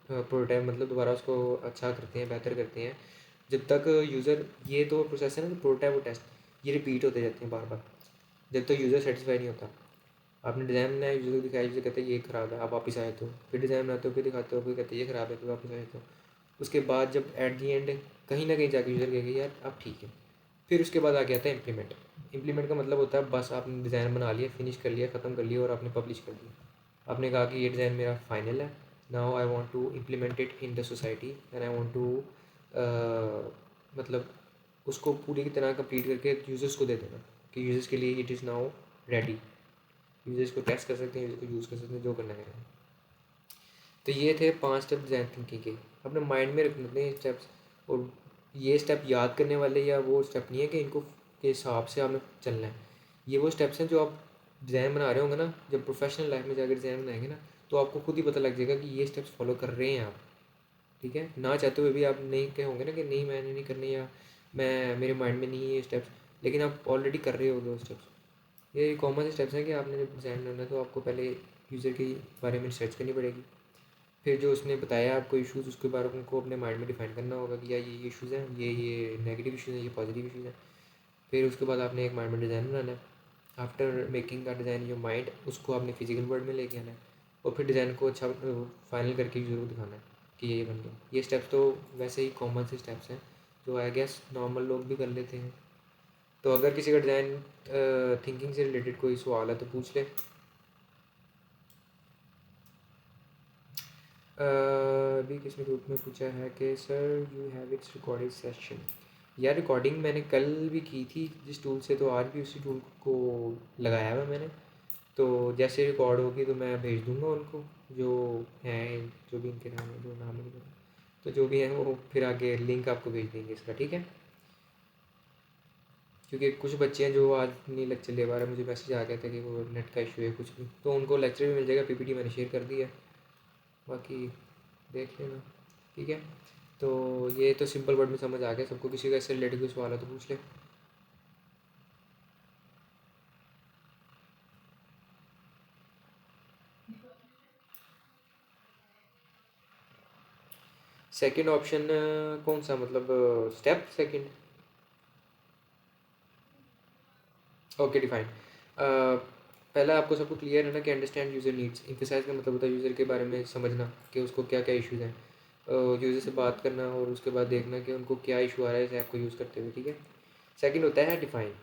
प्रोटोटाइप मतलब दोबारा उसको अच्छा करते हैं, बेहतर करते हैं, जब तक यूज़र, ये तो प्रोसेस है ना, प्रोटोटाइप और टेस्ट ये रिपीट होते जाते हैं बार बार, जब तक यूज़र सेटिस्फाई नहीं होता। आपने डिज़ाइन बनाया, यूज़र को दिखाया, यूज़र कहते हैं ये ख़राब है, आप वापस आए तो फिर डिज़ाइन बनाते हो, फिर दिखाते हो, फिर कहते हैं ये ख़राब है, फिर वापस आए तो। उसके बाद जब एट दी एंड कहीं ना कहीं जाके यूज़र कहेगा यार अब ठीक है, फिर उसके बाद आ गया था इम्प्लीमेंट। इम्प्लीमेंट का मतलब होता है बस आपने डिज़ाइन बना लिया, फिनिश कर लिया, ख़त्म कर लिया, और आपने पब्लिश कर दिया। आपने कहा कि ये डिज़ाइन मेरा फाइनल है, now I want to implement it in the society, and I want to मतलब उसको पूरी की तरह कंप्लीट करके यूज़र्स को दे देना कि यूज़र्स के लिए it is now ready. Users को टेस्ट कर सकते हैं, यूज़र को यूज़ कर सकते हैं, जो करना है। तो ये थे 5 स्टेप डिज़ाइन थिंकिंग के, अपने माइंड में रखने हैं स्टेप्स। और ये स्टेप याद करने वाले या वो स्टेप नहीं है कि इनको के हिसाब से हमें चलना है। ये वो स्टेप्स हैं जो आप डिज़ाइन बना रहे होंगे ना, जब प्रोफेशनल लाइफ में जाकर डिज़ाइन बनाएंगे ना, तो आपको खुद ही पता लग जाएगा कि ये स्टेप्स फॉलो कर रहे हैं आप। ठीक है, ना चाहते हुए भी आप नहीं कहे होंगे ना कि नहीं मैंने नहीं करने, या मैं मेरे माइंड में नहीं है ये स्टेप्स, लेकिन आप ऑलरेडी कर रहे होगे वो स्टेप्स। ये कॉमन से स्टेप्स हैं कि आपने जब डिज़ाइन करना है तो आपको पहले यूज़र के बारे में रिसर्च करनी पड़ेगी, फिर जो उसने बताया आपको इश्यूज़, उसके बारे में उनको अपने माइंड में डिफाइन करना होगा कि यार ये इश्यूज़ हैं, ये नेगेटिव इश्यूज़ हैं, ये पॉजिटिव इश्यूज़ हैं। फिर उसके बाद आपने एक माइंड में डिज़ाइन बनाना है। After making the design your mind, उसको आपने फिजिकल वर्ल्ड में लेके आना है, और फिर डिज़ाइन को अच्छा फाइनल करके यूज़र को दिखाना है कि ये बन गया। ये स्टेप्स तो वैसे ही कॉमन से स्टेप्स हैं जो आई गेस नॉर्मल लोग भी कर लेते हैं। तो अगर किसी का डिज़ाइन थिंकिंग से रिलेटेड कोई सवाल है तो पूछ ले। अभी किसी ग्रुप में पूछा है कि sir you have it's recording session. यार रिकॉर्डिंग मैंने कल भी की थी जिस टूल से, तो आज भी उसी टूल को लगाया हुआ मैंने। तो जैसे रिकॉर्ड होगी तो मैं भेज दूंगा उनको, जो हैं जो भी इनके नाम है, जो नाम है, तो जो भी है वो फिर आगे लिंक आपको भेज देंगे इसका, ठीक है। क्योंकि कुछ बच्चे हैं जो आज नहीं लेक्चर ले पा रहे, मुझे मैसेज आ गया था कि वो नेट का इशू है कुछ भी, तो उनको लेक्चर भी मिल जाएगा, पीपीटी मैंने शेयर कर दी है, बाकी देख लेना, ठीक है। तो ये तो सिंपल वर्ड में समझ आ गया सबको, किसी का इससे रिलेटेड कोई सवाल है तो पूछ ले। सेकंड ऑप्शन कौन सा, मतलब स्टेप सेकंड? Okay, define. पहला आपको सबको क्लियर है ना कि अंडरस्टैंड यूज़र नीड्स, एम्फेसाइज का मतलब होता है यूज़र के बारे में समझना कि उसको क्या क्या इश्यूज़ हैं, यूज़र से बात करना और उसके बाद देखना कि उनको क्या इशू आ रहा है इस ऐप को यूज़ करते हुए, ठीक है। सेकंड होता है डिफाइन।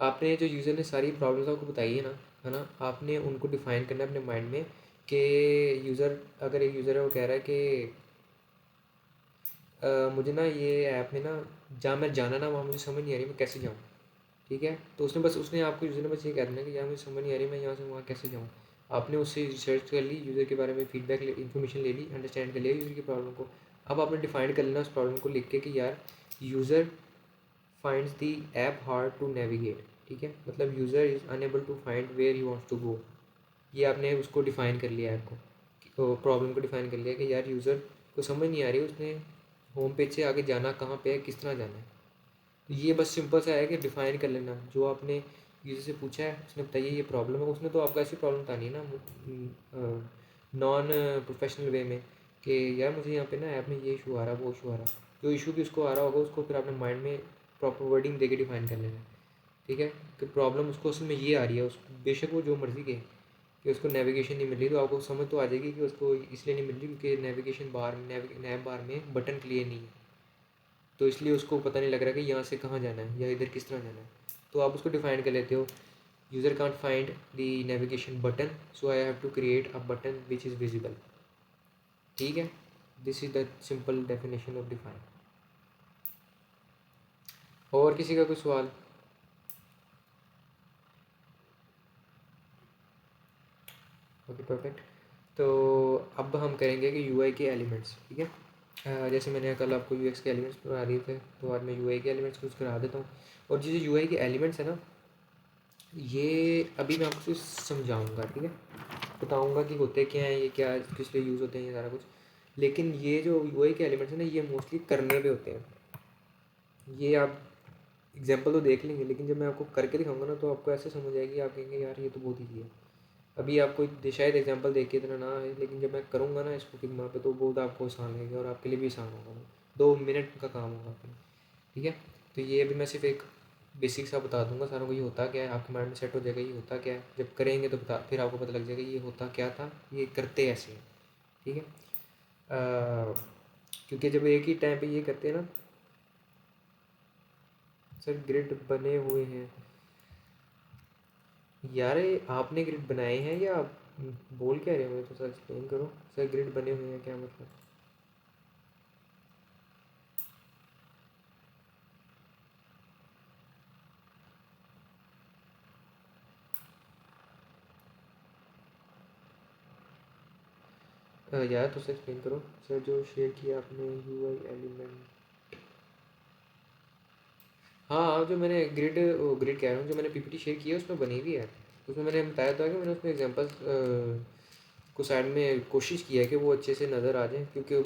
आपने जो यूज़र ने सारी प्रॉब्लम्स आपको बताई है ना, आपने उनको डिफाइन करना है अपने माइंड में कि यूज़र, अगर एक यूज़र है वो कह रहा है कि मुझे ना ये ऐप में ना जहाँ मैं जाना ना वहाँ मुझे समझ नहीं आ रही, मैं कैसे जाऊँ, ठीक है। तो उसने आपको यूज़र ने बस ये कह देना कि यार मुझे समझ नहीं आ रही, मैं यहाँ से वहाँ कैसे जाऊँ। आपने उससे रिसर्च कर ली, यूज़र के बारे में फीडबैक ले, इन्फॉर्मेशन ले ली, अंडरस्टैंड कर लिया यूज़र की प्रॉब्लम को। अब आपने डिफाइन कर लेना उस प्रॉब्लम को लिख के कि यार user finds the app hard to navigate, ठीक है, मतलब user is unable to find where he wants to go. ये आपने उसको डिफ़ाइन कर लिया ऐप को, प्रॉब्लम को डिफ़ाइन कर लिया कि यार यूज़र को समझ नहीं आ रही उसने होम पेज से आगे जाना कहाँ पे है, किस तरह जाना है। तो ये बस सिंपल सा है कि डिफ़ाइन कर लेना, जो आपने यूज़र से पूछा है उसने बताइए ये प्रॉब्लम है, उसने तो आपको ऐसी प्रॉब्लम बतानी है ना नॉन प्रोफेशनल वे में कि यार मुझे यहाँ पे ना ऐप में ये इशू आ रहा है वो इशू आ रहा है, जो इशू भी उसको आ रहा होगा उसको फिर अपने माइंड में प्रॉपर वर्डिंग दे के डिफ़ाइन कर लेना है, ठीक है। कि प्रॉब्लम उसको असल में ये आ रही है, उस बेशक वो जो मर्ज़ी के कि उसको नेविगेशन नहीं मिल रही, तो आपको समझ तो आ जाएगी कि उसको इसलिए नहीं मिल रही क्योंकि नेविगेशन बार नैब बार में बटन क्लियर नहीं है, तो इसलिए उसको पता नहीं लग रहा कि यहाँ से कहाँ जाना है या इधर किस तरह जाना है। तो आप उसको डिफाइन कर लेते हो, user can't find the navigation button, so I have to create a button which is visible, ठीक है। This is the simple definition of define. और किसी का कोई सवाल? Okay, perfect. तो अब हम करेंगे कि यूआई के एलिमेंट्स, ठीक है। जैसे मैंने कल आपको यूएक्स के एलिमेंट्स बना दिए थे, तो आज मैं यूआई के एलिमेंट्स कुछ करा देता हूँ। और जो यूआई के एलिमेंट्स है ना, ये अभी मैं आपको समझाऊंगा, ठीक है, बताऊंगा कि होते क्या हैं, ये क्या किस लिए यूज़ होते हैं, ये सारा कुछ। लेकिन ये जो यूआई के एलिमेंट्स हैं ना, ये मोस्टली करने पे होते हैं। ये आप एग्जांपल तो देख लेंगे, लेकिन जब मैं आपको करके दिखाऊंगा ना तो आपको ऐसे समझ आएगी, आप कहेंगे यार ये तो बहुत ईजी है। अभी आपको शायद एग्जांपल देख के इतना ना है, लेकिन जब मैं करूँगा ना इसको फिग्मा पे तो बहुत आपको आसान लगेगा और आपके लिए भी आसान होगा, 2 मिनट का काम होगा आपके लिए, ठीक है। तो ये अभी मैं सिर्फ एक बेसिक सा बता दूंगा सारों को, ये होता क्या है, आपके माइंड में सेट हो जाएगा ये होता क्या है, जब करेंगे तो बता फिर आपको पता लग जाएगा ये होता क्या था, ये करते ऐसे हैं, ठीक है। क्योंकि जब एक ही टाइम पे ये करते हैं ना, सर ग्रिड बने हुए हैं यार, आपने ग्रिड बनाए हैं या आप बोल क्या रहे हो, तो सर एक्सप्लेन करो, सर ग्रिड बने हुए हैं क्या मतलब? यार तो सर एक्सप्लेन करो, सर जो शेयर किया आपने यूआई एलिमेंट। हाँ हाँ, जो मैंने ग्रिड कह रहा हूँ, जो मैंने पीपीटी शेयर किया है उसमें बनी हुई है। उसमें मैंने बताया था कि मैंने उसमें एग्जांपल्स को साइड में कोशिश की है कि वो अच्छे से नज़र आ जाए, क्योंकि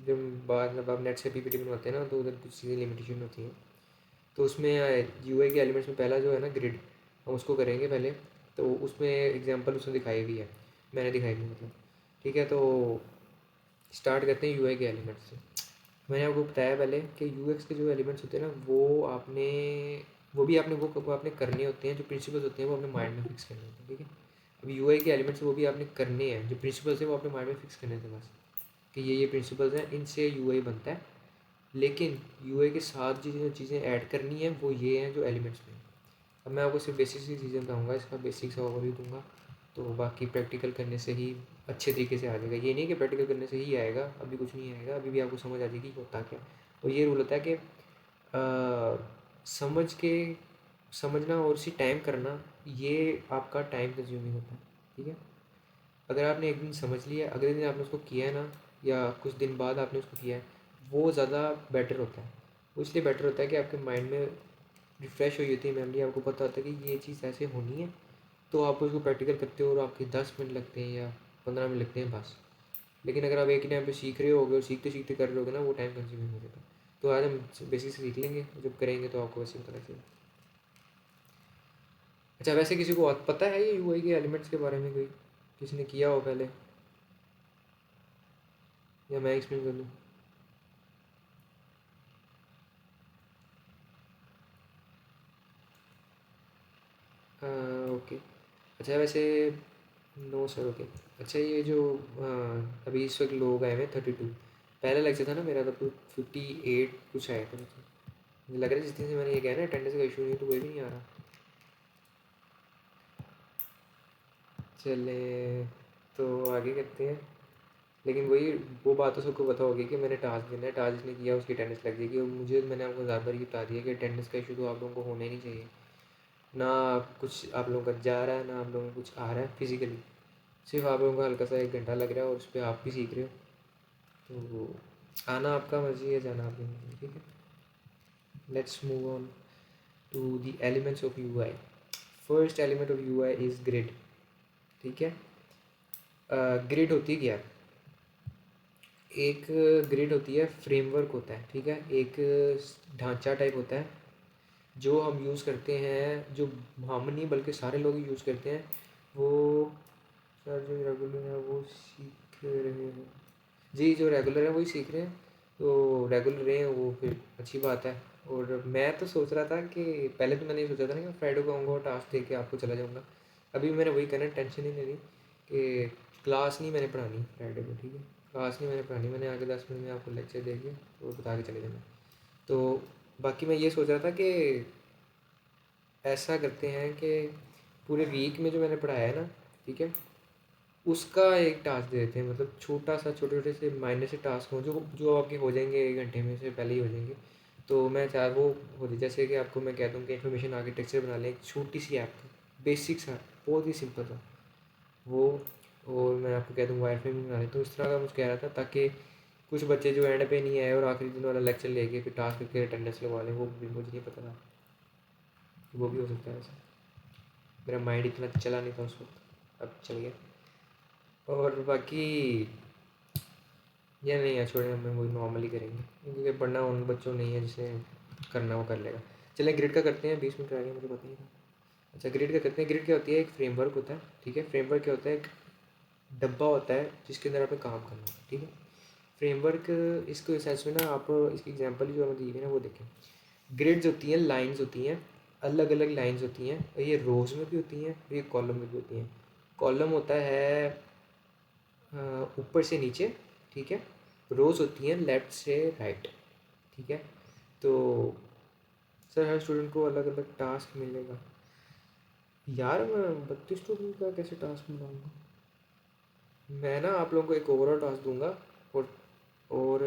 जब बाद में आप नेट से पीपीटी बनवाते हैं ना तो उधर कुछ चीज़ें लिमिटेशन होती हैं। तो उसमें यूआई के एलिमेंट्स में पहला जो है ना ग्रिड, हम उसको करेंगे पहले। तो उसमें एग्जांपल उसने दिखाई हुई है, मैंने दिखाई हुई मतलब, ठीक है। तो स्टार्ट करते हैं यूआई के एलिमेंट्स से। मैंने आपको बताया पहले कि यूएक्स के जो एलिमेंट्स होते हैं ना, वो आपने करने होते हैं, जो प्रिंसिपल्स होते हैं वो अपने माइंड में फिक्स करने होते हैं, ठीक है। अब यूआई के एलिमेंट्स वो भी आपने करने हैं, जो प्रिंसिपल्स हैं वो अपने माइंड में फिक्स करने थे बस, कि ये प्रिंसिपल्स हैं, इनसे यूआई बनता है। लेकिन यूआई के साथ जो चीज़ें ऐड करनी है वो ये हैं जो एलिमेंट्स में। अब मैं आपको सिर्फ बेसिक सी चीज़ें बताऊँगा, इसका बेसिक सा ओवरव्यू दूंगा, तो बाकी प्रैक्टिकल करने से ही अच्छे तरीके से आ जाएगा। ये नहीं कि प्रैक्टिकल करने से ही आएगा, अभी कुछ नहीं आएगा, अभी भी आपको समझ आ जाएगी कि होता क्या। और ये रूल होता है कि समझ के समझना और उसी टाइम करना, ये आपका टाइम कंज्यूमिंग होता है, ठीक है। अगर आपने एक दिन समझ लिया, अगले दिन आपने उसको किया है ना, या कुछ दिन बाद आपने उसको किया है, वो ज़्यादा बेटर होता है। वो इसलिए बेटर होता है कि आपके माइंड में रिफ़्रेश हुई होती है मेमोरी, आपको पता होता है कि ये चीज़ ऐसे होनी है, तो आप उसको प्रैक्टिकल करते हो और आपके 10 मिनट लगते हैं या 15 मिनट लगते हैं बस। लेकिन अगर आप एक ही टाइम पे सीख रहे होगे और सीखते सीखते कर रहे होगे ना, वो टाइम कंज्यूमिंग हो जाता है। तो आज हम बेसिक सीख लेंगे, जब करेंगे तो आपको वैसे पता चलेगा। अच्छा, वैसे किसी को पता है ये यूआई के एलिमेंट्स के बारे में, कोई किसी ने किया हो पहले, या मैं एक्सप्लेन कर दूँ? ओके। अच्छा वैसे, नो सर, ओके। अच्छा ये जो अभी इस वक्त लोग आए हुए 32, पहला लेक्चर था ना मेरा, तब तो 58 कुछ आया था। मुझे लग रहा है जिस दिन से मैंने ये कहा ना अटेंडेंस का इशू नहीं, तो कोई भी नहीं आ रहा। चले तो आगे करते हैं। लेकिन वही, वो बात तो सबको पता होगी कि मैंने टास्क देना है, टास्क जिसने किया उसकी अटेंडेंस लग जाएगी। और मुझे, मैंने आपको ज़्यादा बार ये बता दिया कि अटेंडेंस का इशू तो आप लोगों को होना ही नहीं चाहिए। ना कुछ आप लोगों का जा रहा है, ना आप लोगों को कुछ आ रहा है फिजिकली, सिर्फ आप लोगों का हल्का सा 1 घंटा लग रहा है और उस पर आप भी सीख रहे हो। तो आना आपका मर्जी है, जाना आपकी मर्जी है, ठीक है। Let's move on to the elements of U I. First element of U I is grid, ठीक है। ग्रिड होती है क्या? एक ग्रिड होती है, फ्रेमवर्क होता है, ठीक है। एक ढांचा टाइप होता है जो हम यूज़ करते हैं, जो हम नहीं बल्कि सारे लोग यूज़ करते हैं। वो सर जो रेगुलर है वो सीख रहे हैं जी, जो रेगुलर है वही सीख रहे हैं, तो रेगुलर रहे हैं वो फिर अच्छी बात है। और मैं तो सोच रहा था कि पहले तो मैंने ये सोचा था ना कि फ्राइडे को आऊँगा और टास्क दे के आपको चला जाऊँगा। अभी मैंने वही करना, टेंशन ही नहीं ली कि क्लास नहीं मैंने पढ़ानी फ्राइडे को, ठीक है। क्लास नहीं मैंने पढ़ानी, मैंने आगे 10 मिनट में आपको लेक्चर दे के और बता के चले जाना। तो बाकी मैं ये सोच रहा था कि ऐसा करते हैं कि पूरे वीक में जो मैंने पढ़ाया है ना, ठीक है, उसका एक टास्क दे देते हैं। मतलब छोटा सा, छोटे छोटे से माइनर से टास्क हो, जो जो आपके हो जाएंगे 1 घंटे में से पहले ही हो जाएंगे। तो मैं चाह वो हो जाए, जैसे कि आपको मैं कह दूँ कि इन्फॉर्मेशन आर्किटेक्चर बना लें, एक छोटी सी ऐप, बेसिक सा, बहुत ही सिंपल सा वो। और मैं आपको कह दूँ वायर फ्रेम बना लें, तो इस तरह का मुझे कह रहा था, ताकि कुछ बच्चे जो एंड पे नहीं आए और आखिरी दिन वाला लेक्चर लेके फिर टास्क करके अटेंडेंस लगवा लें, वो भी मुझे नहीं पता था। वो भी हो सकता है ऐसा, मेरा माइंड इतना चला नहीं था उस वक्त, अब चल गया। और बाकी या नहीं यार, छोड़े, हम वही नॉर्मली करेंगे क्योंकि पढ़ना उन बच्चों नहीं है, जिसे करना वो कर लेगा। चलिए ग्रिड का करते हैं, 20 मिनट रह गए, मुझे पता नहीं था। अच्छा, ग्रिड का करते हैं। ग्रिड क्या होती है? एक फ्रेमवर्क होता है, ठीक है। फ्रेमवर्क क्या होता है? एक डब्बा होता है जिसके अंदर आपने काम करना है, ठीक है। फ्रेमवर्क, इसको सेंस में ना आप इसकी एग्जांपल जो हमें दी हुई है ना वो देखें। ग्रिड्स होती हैं, लाइंस होती हैं, अलग अलग लाइंस होती हैं, और ये रोज़ में भी होती हैं और ये कॉलम में भी होती हैं। कॉलम होता है ऊपर से नीचे, ठीक है। रोज़ होती हैं लेफ़्ट से राइट, ठीक है। तो सर हर स्टूडेंट को अलग अलग टास्क मिलेगा? यार मैं 32 स्टूडेंट का कैसे टास्क मिलाऊंगा? मैं ना आप लोगों को एक ओवरऑल टास्क दूंगा। और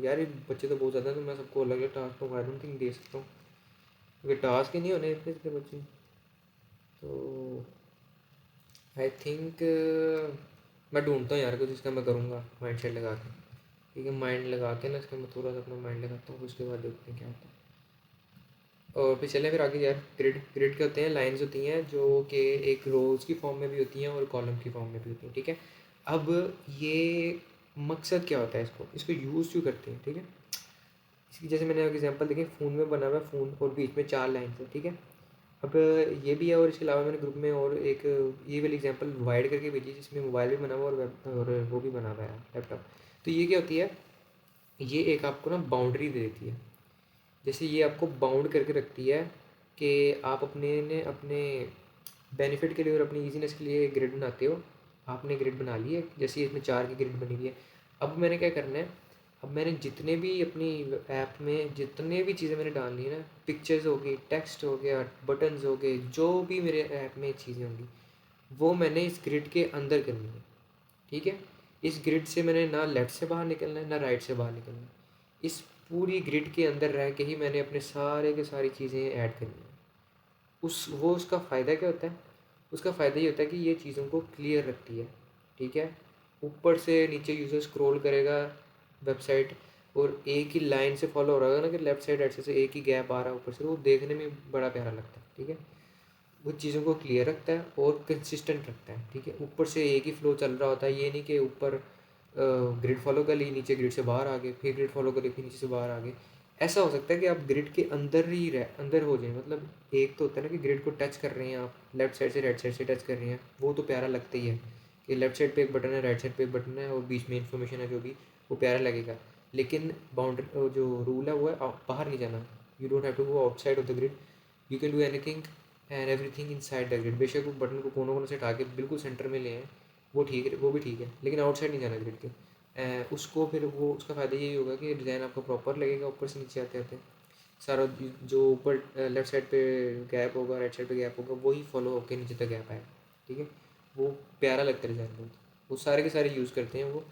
यार ये बच्चे तो बहुत ज़्यादा हैं, तो मैं सबको अलग अलग टास्क तो आई डोंट थिंक दे सकता हूँ, क्योंकि टास्क ही नहीं होने इतने इतने बच्चे। तो आई थिंक मैं ढूंढता हूँ यार कुछ, इसका मैं करूँगा माइंड सेट लगा के, ठीक है। माइंड लगा के ना इसका मैं थोड़ा सा अपना माइंड लगाता हूँ, उसके बाद देखते हैं क्या होता है। और फिर चलें फिर आगे यार। ग्रिड क्या होते हैं? लाइंस होती हैं जो कि एक रोज़ की फॉर्म में भी होती हैं और कॉलम की फॉर्म में भी होती हैं, ठीक है। अब ये मकसद क्या होता है, इसको इसको यूज़ क्यों करते हैं, ठीक है। इसकी जैसे मैंने एक एग्जांपल देखी, फ़ोन में बना हुआ है फ़ोन और बीच में 4 लाइन्स है, ठीक है। अब ये भी है, और इसके अलावा मैंने ग्रुप में और एक ये वाली एग्जांपल वाइड करके भेजी जिसमें मोबाइल भी बना हुआ और वेब और वो भी बना हुआ है लैपटॉप। तो ये क्या होती है? ये एक आपको ना बाउंड्री दे देती है। जैसे ये आपको बाउंड करके रखती है कि आप अपने बेनिफिट के लिए और अपनी ईजीनेस के लिए ग्रिड बनाते हो। आपने ग्रिड बना ली है, जैसे इसमें 4 की ग्रिड बनी हुई है। अब मैंने क्या करना है, अब मैंने जितने भी अपनी ऐप में जितने भी चीज़ें मैंने डालनी है ना, पिक्चर्स हो गई, टेक्स्ट हो गया, बटन्स हो गए, जो भी मेरे ऐप में चीज़ें होंगी, वो मैंने इस ग्रिड के अंदर करनी है, ठीक है। इस ग्रिड से मैंने ना लेफ़्ट से बाहर निकलना है, ना राइट से बाहर निकलना है। इस पूरी ग्रिड के अंदर रह के ही मैंने अपने सारे के सारी चीज़ें ऐड करनी है। उसका फ़ायदा क्या होता है? उसका फ़ायदा ये होता है कि ये चीज़ों को क्लियर रखती है, ठीक है। ऊपर से नीचे यूज़र स्क्रॉल करेगा वेबसाइट, और एक ही लाइन से फॉलो हो रहा है ना, कि लेफ्ट साइड राइट साइड से एक ही गैप आ रहा है ऊपर से, वो देखने में बड़ा प्यारा लगता है। ठीक है, वो चीज़ों को क्लियर रखता है और कंसिस्टेंट रखता है। ठीक है, ऊपर से एक ही फ्लो चल रहा होता है, ये नहीं कि ऊपर ग्रिड फॉलो कर ली, नीचे ग्रिड से बाहर आ गए, फिर ग्रिड फॉलो कर ली, फिर नीचे से बाहर आ गए। ऐसा हो सकता है कि आप ग्रिड के अंदर ही अंदर हो जाए, मतलब एक तो होता है ना कि ग्रिड को टच कर रहे हैं आप, लेफ्ट साइड से राइट साइड से टच कर रहे हैं, वो तो प्यारा लगता ही है कि लेफ्ट साइड पे एक बटन है, राइट साइड पे एक बटन है, और बीच में इन्फॉर्मेशन है जो भी, वो प्यारा लगेगा। लेकिन बाउंड्री जो रूल है वो है बाहर नहीं जाना। You don't have to go outside of the grid, you can do anything and everything inside the grid. बेशक वो बटन को कोनों कोनों से हटा के बिल्कुल सेंटर में ले आए, वो ठीक है, वो भी ठीक है, लेकिन आउटसाइड नहीं जाना ग्रिड के। उसको फिर वो उसका फ़ायदा यही होगा कि डिज़ाइन आपको प्रॉपर लगेगा ऊपर से नीचे आते आते। सारा जो ऊपर लेफ्ट साइड पे गैप होगा, राइट साइड पे गैप होगा, वही फॉलो होकर नीचे तक गैप आएगा। ठीक है, वो प्यारा लगता है डिज़ाइन बहुत। वो सारे के सारे यूज़ करते हैं वो।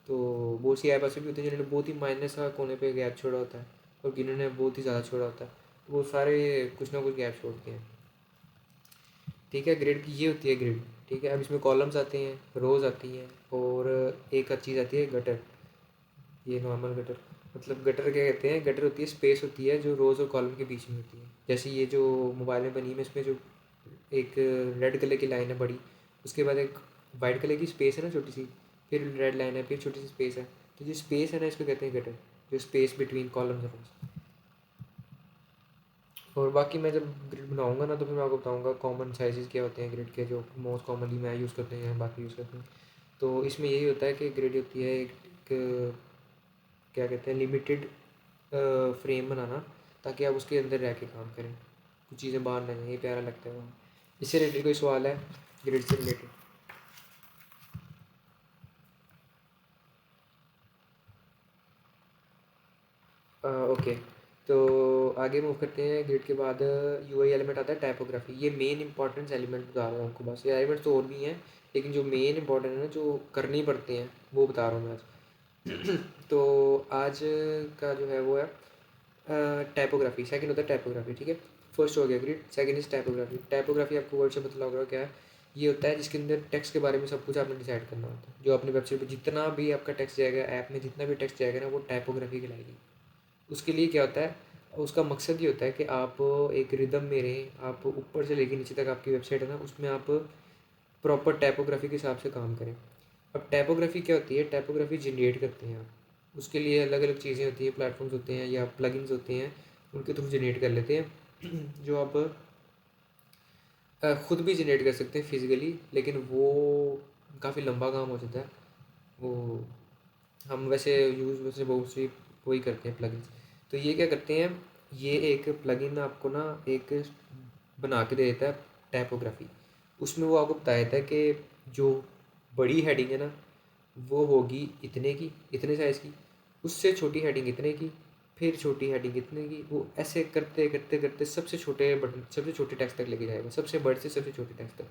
तो बहुत सी ऐप ऐसे भी होते हैं जिन्होंने बहुत ही माइनर सा कोने पे गैप छोड़ा होता है, और जिन्होंने बहुत ही ज़्यादा छोड़ा होता है, तो वो सारे कुछ ना कुछ गैप छोड़ते हैं। ठीक है, ग्रिड की ये होती है ग्रिड। ठीक है, अब इसमें कॉलम्स आते हैं, रोज़ आती हैं, और एक और चीज़ आती है गटर। ये नॉर्मल गटर, मतलब गटर क्या कहते हैं, गटर होती है स्पेस होती है जो रोज़ और कॉलम के बीच में होती है। जैसे ये जो मोबाइल में बनी है, इसमें जो एक रेड कलर की लाइन है बड़ी, उसके बाद एक वाइट कलर की स्पेस है ना छोटी सी, फिर रेड लाइन है, फिर छोटी सी स्पेस है। तो जो स्पेस है ना, इसको कहते हैं गटर, जो स्पेस बिटवीन कॉलम्स और रोज। और बाकी मैं जब ग्रिड बनाऊंगा ना, तो फिर मैं आपको बताऊंगा कॉमन साइजेस क्या होते हैं ग्रिड के, जो मोस्ट कॉमनली मैं यूज़ करते हैं, बाकी यूज़ करते हैं। तो इसमें यही होता है कि ग्रिड होती है एक क्या कहते हैं, लिमिटेड फ्रेम बनाना, ताकि आप उसके अंदर रह के काम करें, कुछ चीज़ें बाहर ना जाएं, ये प्यारा लगता है वहाँ। इससे रिलेटेड कोई सवाल है ग्रिड से रिलेटेड? ओके, तो आगे मूव करते हैं। ग्रिड के बाद यूआई एलिमेंट आता है टाइपोग्राफी। ये मेन इंपॉर्टेंस एलिमेंट बता रहा हूँ आपको, बस ये एलिमेंट्स तो और भी हैं, लेकिन जो मेन इंपॉर्टेंट है ना, जो करने ही पड़ते हैं, वो बता रहा हूँ मैं आज। तो आज का जो है वो है टाइपोग्राफी। सेकंड होता है टाइपोग्राफी। ठीक है, फर्स्ट हो गया grid, second is typography. Typography आपको वर्ड से पता लग रहा है क्या है। ये होता है जिसके अंदर टेक्स्ट के बारे में सब कुछ आपने डिसाइड करना होता है। जो अपने वेबसाइट पे जितना भी आपका टेक्स्ट जाएगा, ऐप में जितना भी टेक्स्ट जाएगा ना, वो टाइपोग्राफी कहलाएगी। उसके लिए क्या होता है, उसका मकसद ये होता है कि आप एक रिदम में रहें, आप ऊपर से लेके नीचे तक आपकी वेबसाइट है ना, उसमें आप प्रॉपर टाइपोग्राफी के हिसाब से काम करें। अब टाइपोग्राफी क्या होती है, टाइपोग्राफी जनरेट करते हैं आप, उसके लिए अलग अलग चीज़ें होती हैं, प्लेटफॉर्म्स होते हैं या प्लगइन्स होते हैं, उनके थ्रू जनरेट कर लेते हैं। जो आप ख़ुद भी जनरेट कर सकते हैं फिजिकली, लेकिन वो काफ़ी लंबा काम हो जाता है वो। हम वैसे यूज़ वैसे बहुत सी वही करते हैं प्लगइन्स। तो ये क्या करते हैं, ये एक प्लगइन आपको ना एक बना के दे देता है टाइपोग्राफी। उसमें वो आपको बता देता है कि जो बड़ी हेडिंग है ना, वो होगी इतने की, इतने साइज़ की, उससे छोटी हेडिंग इतने की, फिर छोटी हेडिंग इतने की। वो ऐसे करते करते करते सबसे छोटे बटन, सबसे छोटे टेक्स्ट तक लेके जाएगा, सबसे बड़े से सबसे छोटे टेक्स्ट तक।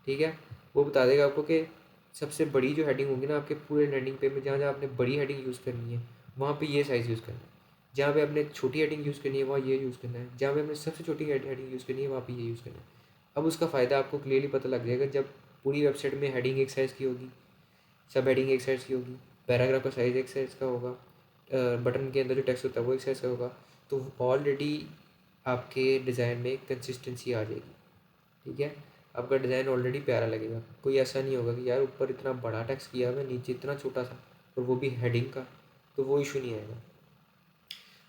ठीक है, वो बता देगा आपको कि सबसे बड़ी जो हेडिंग होगी ना आपके पूरे लैंडिंग पेज में, जहाँ जहाँ आपने बड़ी हेडिंग यूज़ करनी है, वहाँ पे ये साइज़ यूज़ करना है। जहाँ पे आपने छोटी हेडिंग यूज़ करनी है, वहाँ ये यूज़ करना है। जहाँ पे आपने सबसे छोटी हेडिंग यूज़ करनी है, वहाँ पे ये यूज़ करना है। अब उसका फ़ायदा आपको क्लियरली पता लग जाएगा जब पूरी वेबसाइट में हेडिंग एक साइज़ की होगी, सब हेडिंग एक साइज़ की होगी, पैराग्राफ का साइज़ एक साइज़ का होगा, बटन के अंदर जो टेक्स्ट होता है वो एक साइज़ का होगा, तो ऑलरेडी आपके डिज़ाइन में कंसिस्टेंसी आ जाएगी। ठीक है, आपका डिज़ाइन ऑलरेडी प्यारा लगेगा। कोई ऐसा नहीं होगा कि यार ऊपर इतना बड़ा टेक्स्ट किया हुआ है, नीचे इतना छोटा सा, और वो भी हेडिंग का, तो वो इशू नहीं आएगा।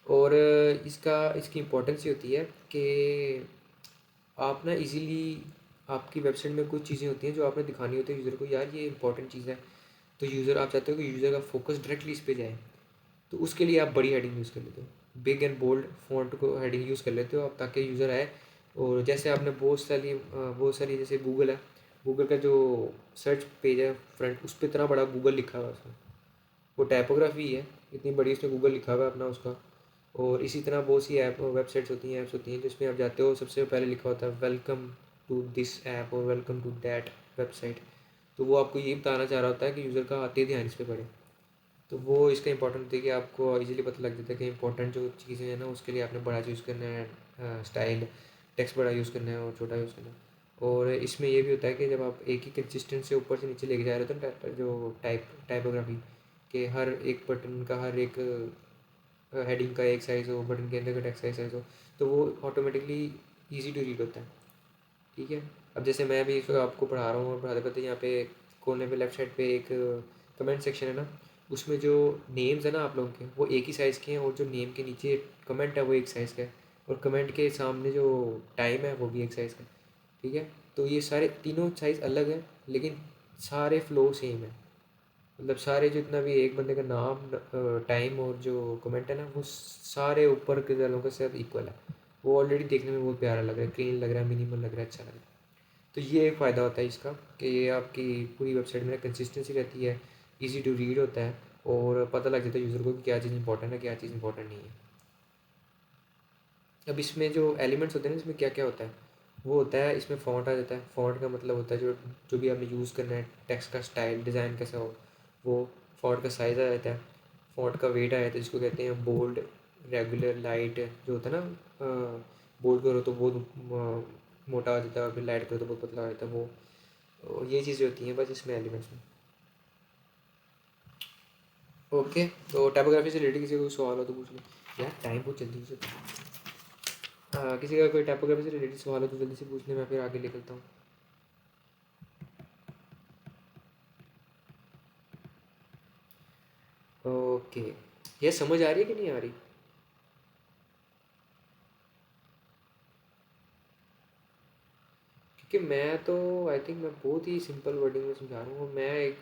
और इसकी इम्पोर्टेंस ये होती है कि आप ना इजीली, आपकी वेबसाइट में कुछ चीज़ें होती हैं जो आपने दिखानी होती है यूज़र को, यार ये इंपॉर्टेंट चीज़ है, तो यूज़र, आप चाहते हो कि यूज़र का फोकस डायरेक्टली इस पे जाए, तो उसके लिए आप बड़ी हेडिंग यूज़ कर लेते हो, बिग एंड बोल्ड फॉन्ट को हेडिंग यूज़ कर लेते हो आप, ताकि यूज़र आए। और जैसे आपने बहुत सारी जैसे गूगल है, गूगल का जो सर्च पेज है फ्रंट, उस पर इतना बड़ा गूगल लिखा हुआ है उसमें, वो टाइपोग्राफी है, इतनी बड़ी उसमें गूगल लिखा हुआ है अपना उसका। और इसी तरह बहुत सी ऐप वेबसाइट्स होती हैं, ऐप्स होती हैं, जिसमें आप जाते हो सबसे पहले लिखा होता है वेलकम टू दिस ऐप और वेलकम टू दैट वेबसाइट। तो वो आपको ये बताना चाह रहा होता है कि यूज़र का आते ही ध्यान इस पर पड़े। तो वो इसका इंपॉर्टेंट होता है कि आपको इजीली पता लग जाता है कि इंपॉर्टेंट जो चीज़ें हैं ना, उसके लिए आपने बड़ा यूज़ करना है स्टाइल, टेक्स्ट बड़ा यूज़ करना है और छोटा यूज़ करना है। और इसमें ये भी होता है कि जब आप एक ही कंसिस्टेंट से ऊपर से नीचे लेके जा रहे हो तो जो टाइपोग्राफी के हर एक बटन का हर एक हेडिंग का एक साइज़ हो, बटन के अंदर का टेक्स्ट का एक साइज़ हो, तो वो ऑटोमेटिकली ईजी टू रीड होता है। ठीक है। अब जैसे मैं भी इसको आपको पढ़ा रहा हूँ और पढ़ाते पढ़ाते यहाँ पे कोने पे लेफ्ट साइड पे एक कमेंट सेक्शन है ना, उसमें जो नेम्स है ना आप लोगों के वो एक ही साइज़ के हैं, और जो नेम के नीचे कमेंट है वो एक साइज़ का है, और कमेंट के सामने जो टाइम है वो भी एक साइज़ का है। ठीक है। तो ये सारे तीनों साइज़ अलग हैं, लेकिन सारे फ्लो सेम है। मतलब सारे जितना भी एक बंदे का नाम, टाइम और जो कमेंट है ना, वो सारे ऊपर के वालों के साथ इक्वल है। वो ऑलरेडी देखने में बहुत प्यारा लग रहा है, क्लीन लग रहा है, मिनिमल लग रहा है, अच्छा लग रहा है। तो ये एक फ़ायदा होता है इसका कि ये आपकी पूरी वेबसाइट में कंसिस्टेंसी रहती है, इजी टू रीड होता है, और पता लग जाता है यूज़र को कि क्या चीज़ इंपॉर्टेंट है, क्या चीज़ इंपॉर्टेंट नहीं है। अब इसमें जो एलिमेंट्स होते हैं ना, इसमें क्या क्या होता है, वो होता है इसमें फ़ॉन्ट आ जाता है। फ़ॉन्ट का मतलब होता है जो जो भी आपने यूज़ करना है, टेक्स्ट का स्टाइल, डिज़ाइन कैसा हो, वो फ़ॉन्ट का साइज़ आ जाता है। फ़ॉन्ट का वेट आ जाता है, जिसको कहते हैं बोल्ड, रेगुलर, लाइट, जो होता है ना, बोल्ड करो तो बहुत मोटा आ जाता है, फिर लाइट करो तो बहुत पतला आ जाता है, वो ये चीज़ें होती हैं बस इसमें एलिमेंट्स में। ओके। तो टाइपोग्राफी से रिलेटेड किसी को कोई सवाल हो तो पूछ लो। यार टाइम बहुत जल्दी से, किसी का कोई टाइपोग्राफी से रिलेटेड सवाल हो तो जल्दी से पूछ ले, मैं फिर आगे निकलता हूँ। ओके। ये समझ आ रही है कि नहीं आ रही? क्योंकि मैं तो आई थिंक मैं बहुत ही सिंपल वर्डिंग में समझा रहा हूँ, मैं एक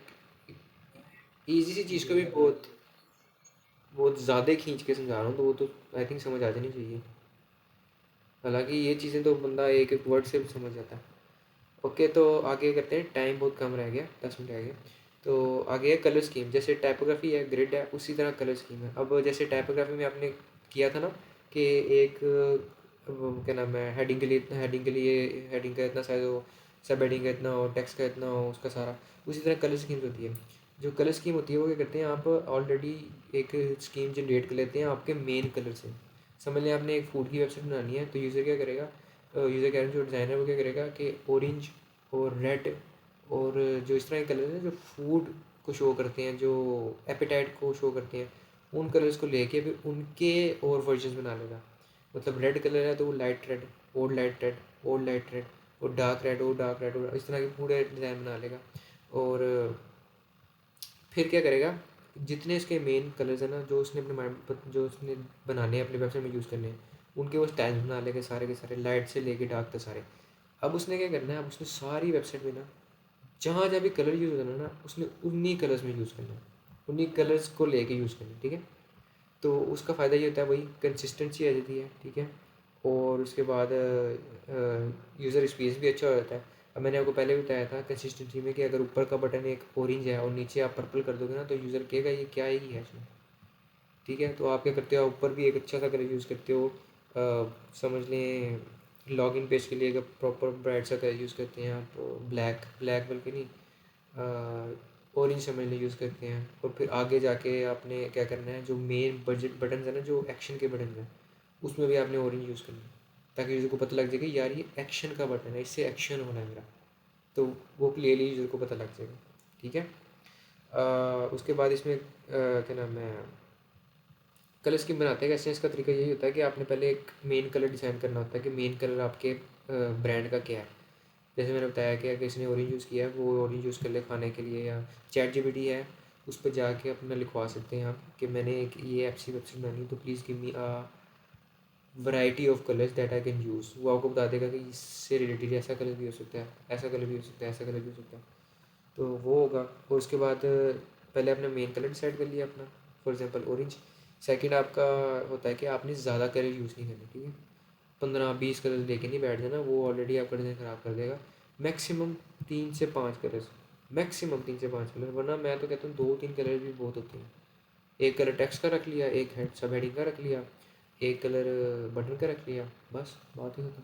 ईजी सी चीज़ को भी बहुत बहुत ज़्यादा खींच के समझा रहा हूँ, तो वो तो आई थिंक समझ आ जानी चाहिए। हालांकि ये चीज़ें तो बंदा एक एक वर्ड से भी समझ जाता है। ओके, तो आगे करते हैं, टाइम बहुत कम रह गया, 10 मिनट रह गए। तो आगे है कलर स्कीम। जैसे टाइपोग्राफी है, ग्रिड है, उसी तरह कलर स्कीम है। अब जैसे टाइपोग्राफी में आपने किया था ना कि एक वो क्या नाम है, हेडिंग का इतना साइज हो, सब हेडिंग का इतना हो, टेक्स्ट का इतना हो, उसका सारा। उसी तरह कलर स्कीम्स होती है। जो कलर स्कीम होती है वो क्या करते हैं, आप ऑलरेडी एक स्कीम जनरेट कर लेते हैं आपके मेन कलर से। समझ लें आपने एक फूड की वेबसाइट बनानी है, तो यूज़र क्या करेगा, यूज़र कह रहे हैं जो डिज़ाइनर, वो क्या करेगा कि ऑरेंज और रेड और जो इस तरह के कलर हैं जो फूड को शो करते हैं, जो एपेटाइट को शो करते हैं, उन कलर्स को लेके फिर उनके और वर्जन बना लेगा। मतलब रेड कलर है तो वो लाइट रेड, और लाइट रेड, और लाइट रेड, और डार्क रेड, और डार्क रेड, और इस तरह के पूरे डिज़ाइन बना लेगा। और फिर क्या करेगा, जितने इसके मेन कलर्स हैं ना, जो उसने अपने माइंड, जो उसने बनाने हैं अपनी वेबसाइट में यूज़ करने हैं, उनके वो स्टाइल बना लेगा सारे के सारे, लाइट से लेके डार्क तक सारे। अब उसने क्या करना है, अब उसने सारी वेबसाइट में ना जहाँ जहाँ भी कलर यूज़ करना है ना, उसने उन्हीं कलर्स में यूज़ करना है, उन्हीं कलर्स को लेके यूज़ करना है। ठीक है। तो उसका फ़ायदा ये होता है, वही कंसिस्टेंसी आ जाती है। ठीक है। और उसके बाद यूज़र एक्सपीरियंस भी अच्छा हो जाता है। अब मैंने आपको पहले भी बताया था कंसिस्टेंसी में कि अगर ऊपर का बटन एक ऑरेंज है और नीचे आप पर्पल कर दोगे ना, तो यूज़र कहेगा ये क्या ही है इसमें। ठीक है। तो आप क्या करते हो, ऊपर भी एक अच्छा सा कलर यूज़ करते हो, समझ लें लॉगिन पेज के लिए अगर प्रॉपर ब्राइट सा कलर यूज़ करते हैं आप, ब्लैक ब्लैक बल्कि नहीं, ऑरेंज समझ लें यूज़ करते हैं। और फिर आगे जाके आपने क्या करना है, जो मेन बजट बटन है ना, जो एक्शन के बटन हैं, उसमें भी आपने ऑरेंज यूज़ करना है, ताकि यूज़र को पता लग जाए कि यार ये एक्शन का बटन है, इससे एक्शन होना है मेरा। तो वो क्लियरली यूज़र को पता लग जाएगा। ठीक है। उसके बाद इसमें क्या नाम है, कलर स्कीम बनाते हैं कैसे, इसका तरीका यही होता है कि आपने पहले एक मेन कलर डिज़ाइन करना होता है कि मेन कलर आपके ब्रांड का क्या है। जैसे मैंने बताया कि अगर किसी ने ऑरेंज यूज़ किया है, वो ऑरेंज यूज़ कर ले खाने के लिए, या चैट जीपीटी है, उस पर जाके अपना लिखवा सकते हैं आप कि मैंने एक ये ऐसी वेबसाइट बनानी है, तो please give me a variety of colours that I can use. वो आपको बता देगा कि इससे रिलेटेड ऐसा कलर भी हो सकता है, ऐसा कलर भी हो सकता है, ऐसा कलर भी हो सकता है। तो वो होगा। और उसके बाद पहले आपने मेन कलर डिसाइड कर लिया अपना, फॉर एग्जांपल ऑरेंज। सेकंड आपका होता है कि आपने ज़्यादा कलर यूज़ नहीं करने। ठीक है। 15-20 कलर लेके नहीं बैठ जाना, वो ऑलरेडी आपका डिज़ाइन ख़राब कर देगा। मैक्सिमम 3 से 5 कलर्स, मैक्सिमम 3 से 5 कलर, वरना मैं तो कहता हूँ 2-3 कलर भी बहुत होते हैं। एक कलर टेक्स्ट का रख लिया, एक हेड सब हेडिंग का रख लिया, एक कलर बटन का रख लिया, बस बात ही खत्म।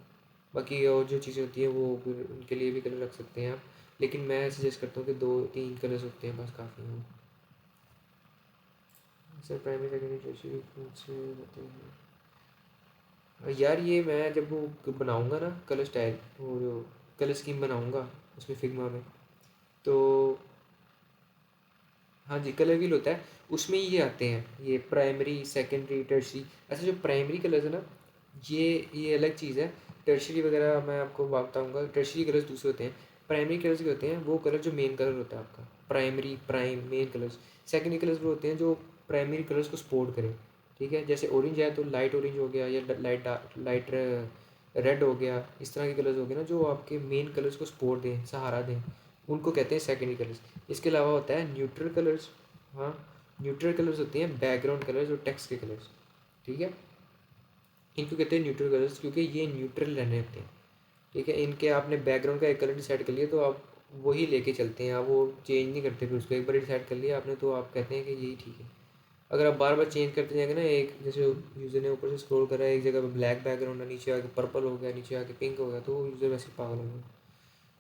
बाकी और जो चीज़ें होती हैं वो फिर उनके लिए भी कलर रख सकते हैं आप, लेकिन मैं सजेस्ट करता हूँ कि 2-3 कलर्स होते हैं बस, काफ़ी हैं। सर प्राइमरी सेकेंडरी टर्शियरी कौन से होते हैं यार, ये मैं जब वो बनाऊँगा ना कलर स्टाइल, वो जो कलर स्कीम बनाऊँगा उसमें फिग्मा में। तो हाँ जी, कलर व्हील होता है, उसमें ये आते हैं, ये प्राइमरी, सेकेंडरी, टर्शियरी। अच्छा, जो प्राइमरी कलर्स है ना, ये अलग चीज़ है। टर्शियरी वगैरह मैं आपको बताऊँगा। टर्शियरी कलर्स दूसरे होते हैं। प्राइमरी कलर्स के होते हैं वो कलर जो मेन कलर होता है आपका, primary, prime, main colours. Secondary colours वो होते हैं जो प्राइमरी कलर्स को सपोर्ट करें, ठीक है। जैसे ऑरेंज है तो लाइट ऑरेंज हो गया, या लाइट रेड हो गया, इस तरह के कलर्स हो गए ना जो आपके मेन कलर्स को सपोर्ट दें, सहारा दें, उनको कहते हैं सेकेंडरी कलर्स। इसके अलावा होता है न्यूट्रल कलर्स। हाँ, न्यूट्रल कलर्स होते हैं बैकग्राउंड कलर्स और टेक्स्ट के कलर्स, ठीक है। इनको कहते हैं न्यूट्रल कलर्स क्योंकि ये न्यूट्रल रहने होते हैं, ठीक है। इनके आपने बैकग्राउंड का एक कलर डिसाइड कर लिया तो आप वही लेके चलते हैं, आप वो चेंज नहीं करते। फिर उसको एक बार डिसाइड कर लिया आपने तो आप कहते हैं कि यही ठीक है। अगर आप बार बार चेंज करते जाएंगे ना, एक जैसे यूज़र ने ऊपर से स्क्रॉल करा है, एक जगह पे ब्लैक बैकग्राउंड है, नीचे आके पर्पल हो गया, नीचे आके पिंक हो गया, तो वो यूज़र वैसे पागल हो गया।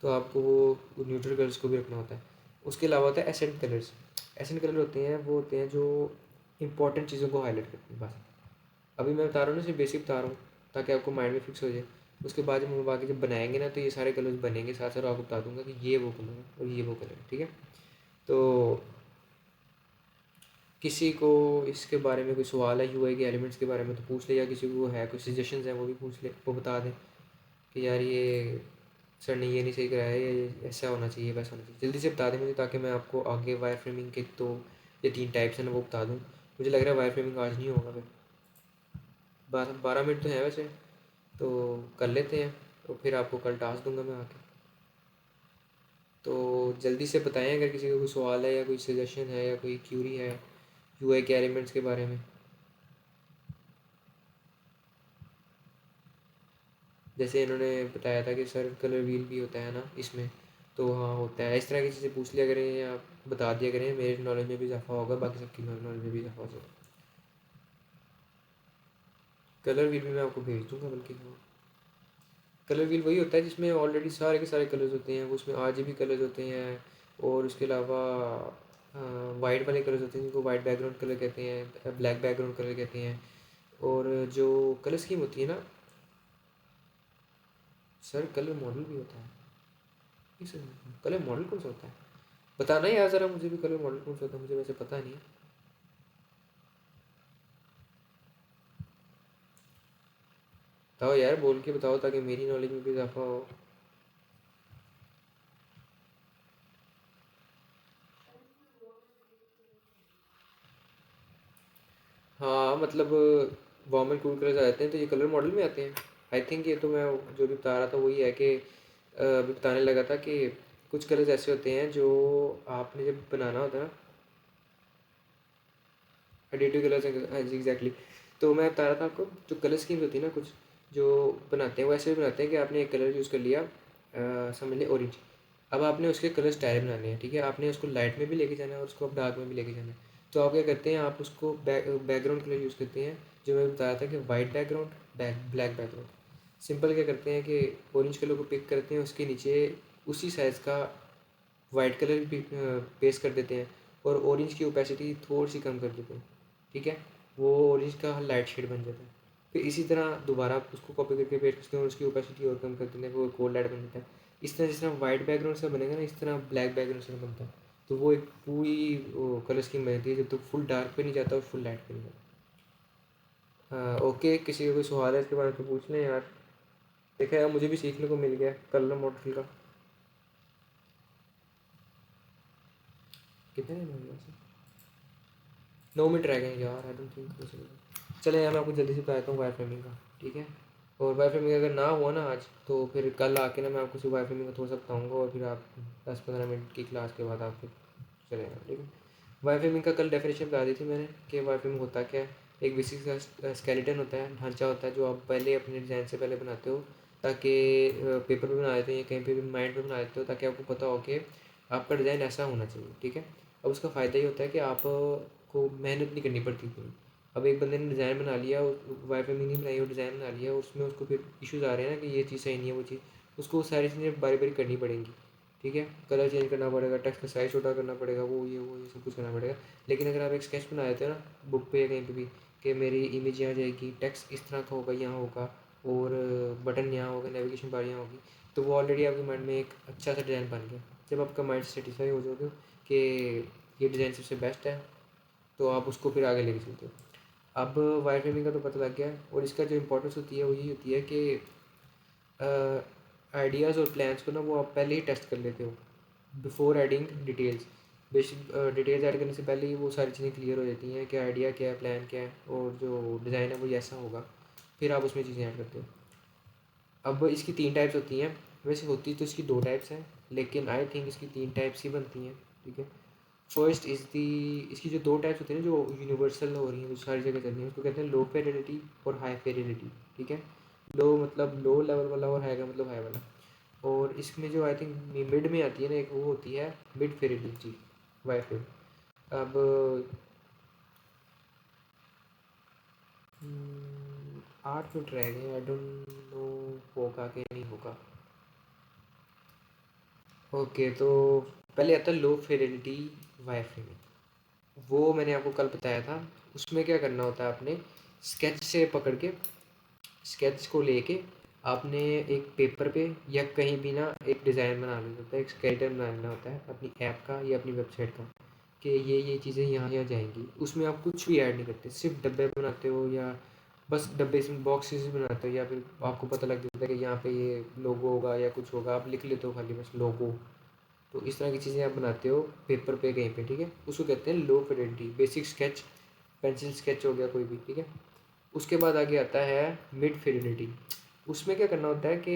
तो आपको वो न्यूट्रल कलर्स को भी रखना होता है। उसके अलावा होता है एसेंट कलर्स। एसेंट कलर होते हैं, वो होते हैं जो इंपॉर्टेंट चीज़ों को हाईलाइट करते हैं बस। अभी मैं बता रहा हूँ ना, सिर्फ बेसिक बता रहा हूँ ताकि आपको माइंड में फिक्स हो जाए। उसके बाद जब हम बाकी जब बनाएंगे ना, तो ये सारे कलर्स बनेंगे साथ साथ, आपको बता दूंगा कि ये वो कलर है और ये वो कलर है, ठीक है। तो किसी को इसके बारे में कोई सवाल है यूआई के एलिमेंट्स के बारे में तो पूछ ले, या किसी को है कोई सजेशंस है वो भी पूछ ले, वो बता दें कि यार ये सर ने ये नहीं सही कराया, ये ऐसा होना चाहिए, वैसा होना चाहिए, जल्दी से बता दें मुझे, ताकि मैं आपको आगे वायर फ्रेमिंग के तो ये 3 टाइप्स हैं ना वो बता दूँ। मुझे लग रहा है वायर फ्रेमिंग आज नहीं होगा फिर, 12 मिनट तो है वैसे, तो कर लेते हैं। तो फिर आपको कल टास्क दूंगा मैं आके। तो जल्दी से बताएं अगर किसी का कोई सवाल है या कोई सजेशन है या कोई क्यूरी है यूआई के एलिमेंट्स के बारे में। जैसे इन्होंने बताया था कि सर कलर व्हील भी होता है ना इसमें, तो हाँ होता है। इस तरह की चीज़ें पूछ लिया करें या बता दिया करें, मेरे नॉलेज में भी इजाफा होगा, बाकी सबकी नॉलेज में भी इजाफा हो जाएगा। कलर व्हील भी मैं आपको भेज दूंगा बल्कि। हाँ, कलर व्हील वही होता है जिसमें ऑलरेडी सारे के सारे कलर्स होते हैं, उसमें आरजीबी कलर्स होते हैं, और उसके अलावा वाइट वाले कलर्स होते हैं जिनको वाइट बैकग्राउंड कलर कहते हैं, ब्लैक बैकग्राउंड कलर कहते हैं। और जो कलर स्कीम होती है ना सर, कलर मॉडल भी होता है। ये सर, कलर मॉडल कौन सा होता है बताना यार ज़रा मुझे भी, कलर मॉडल कौन सा होता है मुझे वैसे पता नहीं। बताओ यार, बोल के बताओ ताकि मेरी नॉलेज में भी इजाफा हो। हाँ मतलब वार्म एंड कूल कलर्स आ जाते हैं तो ये कलर मॉडल में आते हैं। आई थिंक ये तो मैं जो भी बता रहा था वही है कि अभी बताने लगा था कि कुछ कलर्स ऐसे होते हैं जो आपने जब बनाना होता है ना, एडिटिव कलर्स, हाँ जी एग्जैक्टली। तो मैं बता रहा था आपको, जो कलर स्कीम्स होती है ना कुछ जो बनाते हैं वो ऐसे भी बनाते हैं कि आपने एक कलर यूज़ कर लिया, समझ लें ऑरेंज। अब आपने उसके कलर्स डायरेक्ट बनाने हैं, ठीक है। आपने उसको लाइट में भी लेके जाना है और उसको आप डार्क में भी लेके जाना है। तो आप क्या करते हैं, आप उसको बैकग्राउंड कलर यूज़ करते हैं, जो मैं बताया था कि white background, black background. Simple क्या करते हैं कि ऑरेंज कलर को पिक करते हैं, उसके नीचे उसी साइज़ का वाइट कलर भी पेस्ट कर देते हैं, और ऑरेंज की ओपेसिटी थोड़ी सी कम कर देते हैं, ठीक है। वो ऑरेंज का लाइट शेड बन जाता है। फिर इसी तरह दोबारा आप उसको कॉपी करके पेस्ट करते हैं और उसकी ओपेसिटी और कम कर देते हैं, वो कोल्ड लाइट बन जाता है। इस तरह जिस तरह वाइट बैकग्राउंड से बनेगा ना, इस तरह ब्लैक बैकग्राउंड से बनता है। तो वो एक पूरी कलर स्कीम बनती है जब तक फुल डार्क पे नहीं जाता और फुल लाइट पे नहीं जाता। हाँ ओके, किसी का कोई सवाल है इसके बारे में तो पूछ लें यार। देखा यार, मुझे भी सीखने को मिल गया कलर मॉडल का। कितने दिन हो गए वैसे? 9 मिनट रह गए हैं यार, आई डोंट थिंक पॉसिबल। चले यार, मैं आपको जल्दी से बता देता हूँ वायर फ्रेमिंग का, ठीक है। और वाई फाई अगर ना हुआ ना आज, तो फिर कल आके ना मैं आपको सिर्फ वाई फाई का थोड़ा सा बताऊँगा, और फिर आप 10-15 मिनट की क्लास के बाद आप फिर चलेगा, ठीक है। वाई फाई का कल डेफिनेशन बता दी थी मैंने कि वाई फाई होता क्या है। एक बेसिक सा स्केलेटन होता है, ढांचा होता है जो आप पहले अपने डिज़ाइन से पहले बनाते हो, ताकि पेपर पे बना देते हैं या कहीं पे भी माइंड पे बना देते हो, ताकि आपको पता हो कि आपका डिज़ाइन ऐसा होना चाहिए, ठीक है। अब उसका फ़ायदा ये होता है कि आप को मेहनत नहीं करनी पड़ती इतनी। अब एक बंदे ने डिज़ाइन बना लिया, वाईफाई में नहीं बनाई और डिज़ाइन बना लिया, उसमें उसको फिर इश्यूज़ आ रहे हैं ना कि ये चीज़ सही नहीं है, वो चीज़ उसको सारी चीज़ें बारी बारी करनी पड़ेंगी, ठीक है। कलर चेंज करना पड़ेगा, टेक्स्ट का साइज छोटा करना पड़ेगा, वो ये सब कुछ करना पड़ेगा। लेकिन अगर आप एक स्केच बना देते हो ना बुक पे या कहीं पे भी, कि मेरी इमेज यहाँ जाएगी, टेक्स्ट इस तरह का होगा, यहाँ होगा, और बटन यहाँ होगा, नेविगेशन बार यहाँ होगी, तो वो ऑलरेडी आपके माइंड में एक अच्छा सा डिज़ाइन बन गया। जब आपका माइंड सेटिस्फाई हो जाओगे कि ये डिज़ाइन सबसे बेस्ट है, तो आप उसको फिर आगे लेके चलते हो। अब वायर फ्रेमिंग का तो पता लग गया है, और इसका जो इम्पोर्टेंस होती है वो यही होती है कि आइडियाज़ और प्लान्स को ना वो आप पहले ही टेस्ट कर लेते हो before adding details. Basic details add करने से पहले ही वो सारी चीज़ें क्लियर हो जाती हैं कि आइडिया क्या है, प्लान क्या है, और जो डिज़ाइन है वो ऐसा होगा, फिर आप उसमें चीज़ें ऐड करते हो। अब इसकी 3 टाइप्स होती हैं, वैसे होती तो इसकी 2 टाइप्स हैं, लेकिन आई थिंक इसकी 3 टाइप्स ही बनती हैं, ठीक है। फर्स्ट इज़ दी, इसकी जो 2 टाइप्स होती हैं ना जो यूनिवर्सल हो रही हैं, जो सारी जगह चल रही हैं, उसको कहते हैं लो फेडेलिटी और हाई फेडेलिटी, ठीक है। लो मतलब लो लेवल वाला, और हाई का मतलब हाई वाला। और इसमें जो आई थिंक मिड में आती है ना एक, वो होती है मिड फेडेलिटी वाईफाई। अब 8 मिनट रह गए, आई डोंट नो होगा कि नहीं होगा। ओके, तो पहले आता है लो फेडेलिटी वाईफाई में। वो मैंने आपको कल बताया था। उसमें क्या करना होता है, आपने स्केच से पकड़ के, स्केच को लेके आपने एक पेपर पे या कहीं भी ना एक डिज़ाइन बना लेना होता है, एक स्केलेटन बना लेना होता है अपनी ऐप का या अपनी वेबसाइट का, कि ये चीज़ें यहाँ यहाँ जाएंगी। उसमें आप कुछ भी ऐड नहीं करते, सिर्फ डब्बे बनाते हो, या बस डब्बे से बॉक्सेस बनाते हो, या फिर आपको पता लग जाता है कि यहाँ पे ये लोगो होगा या कुछ होगा, आप लिख लेते हो खाली बस लोगो। तो इस तरह की चीज़ें आप बनाते हो पेपर पे कहीं पे, ठीक है। उसको कहते हैं low fidelity basic sketch, pencil sketch हो गया कोई भी, ठीक है। उसके बाद आगे आता है मिड फिडेलिटी। उसमें क्या करना होता है कि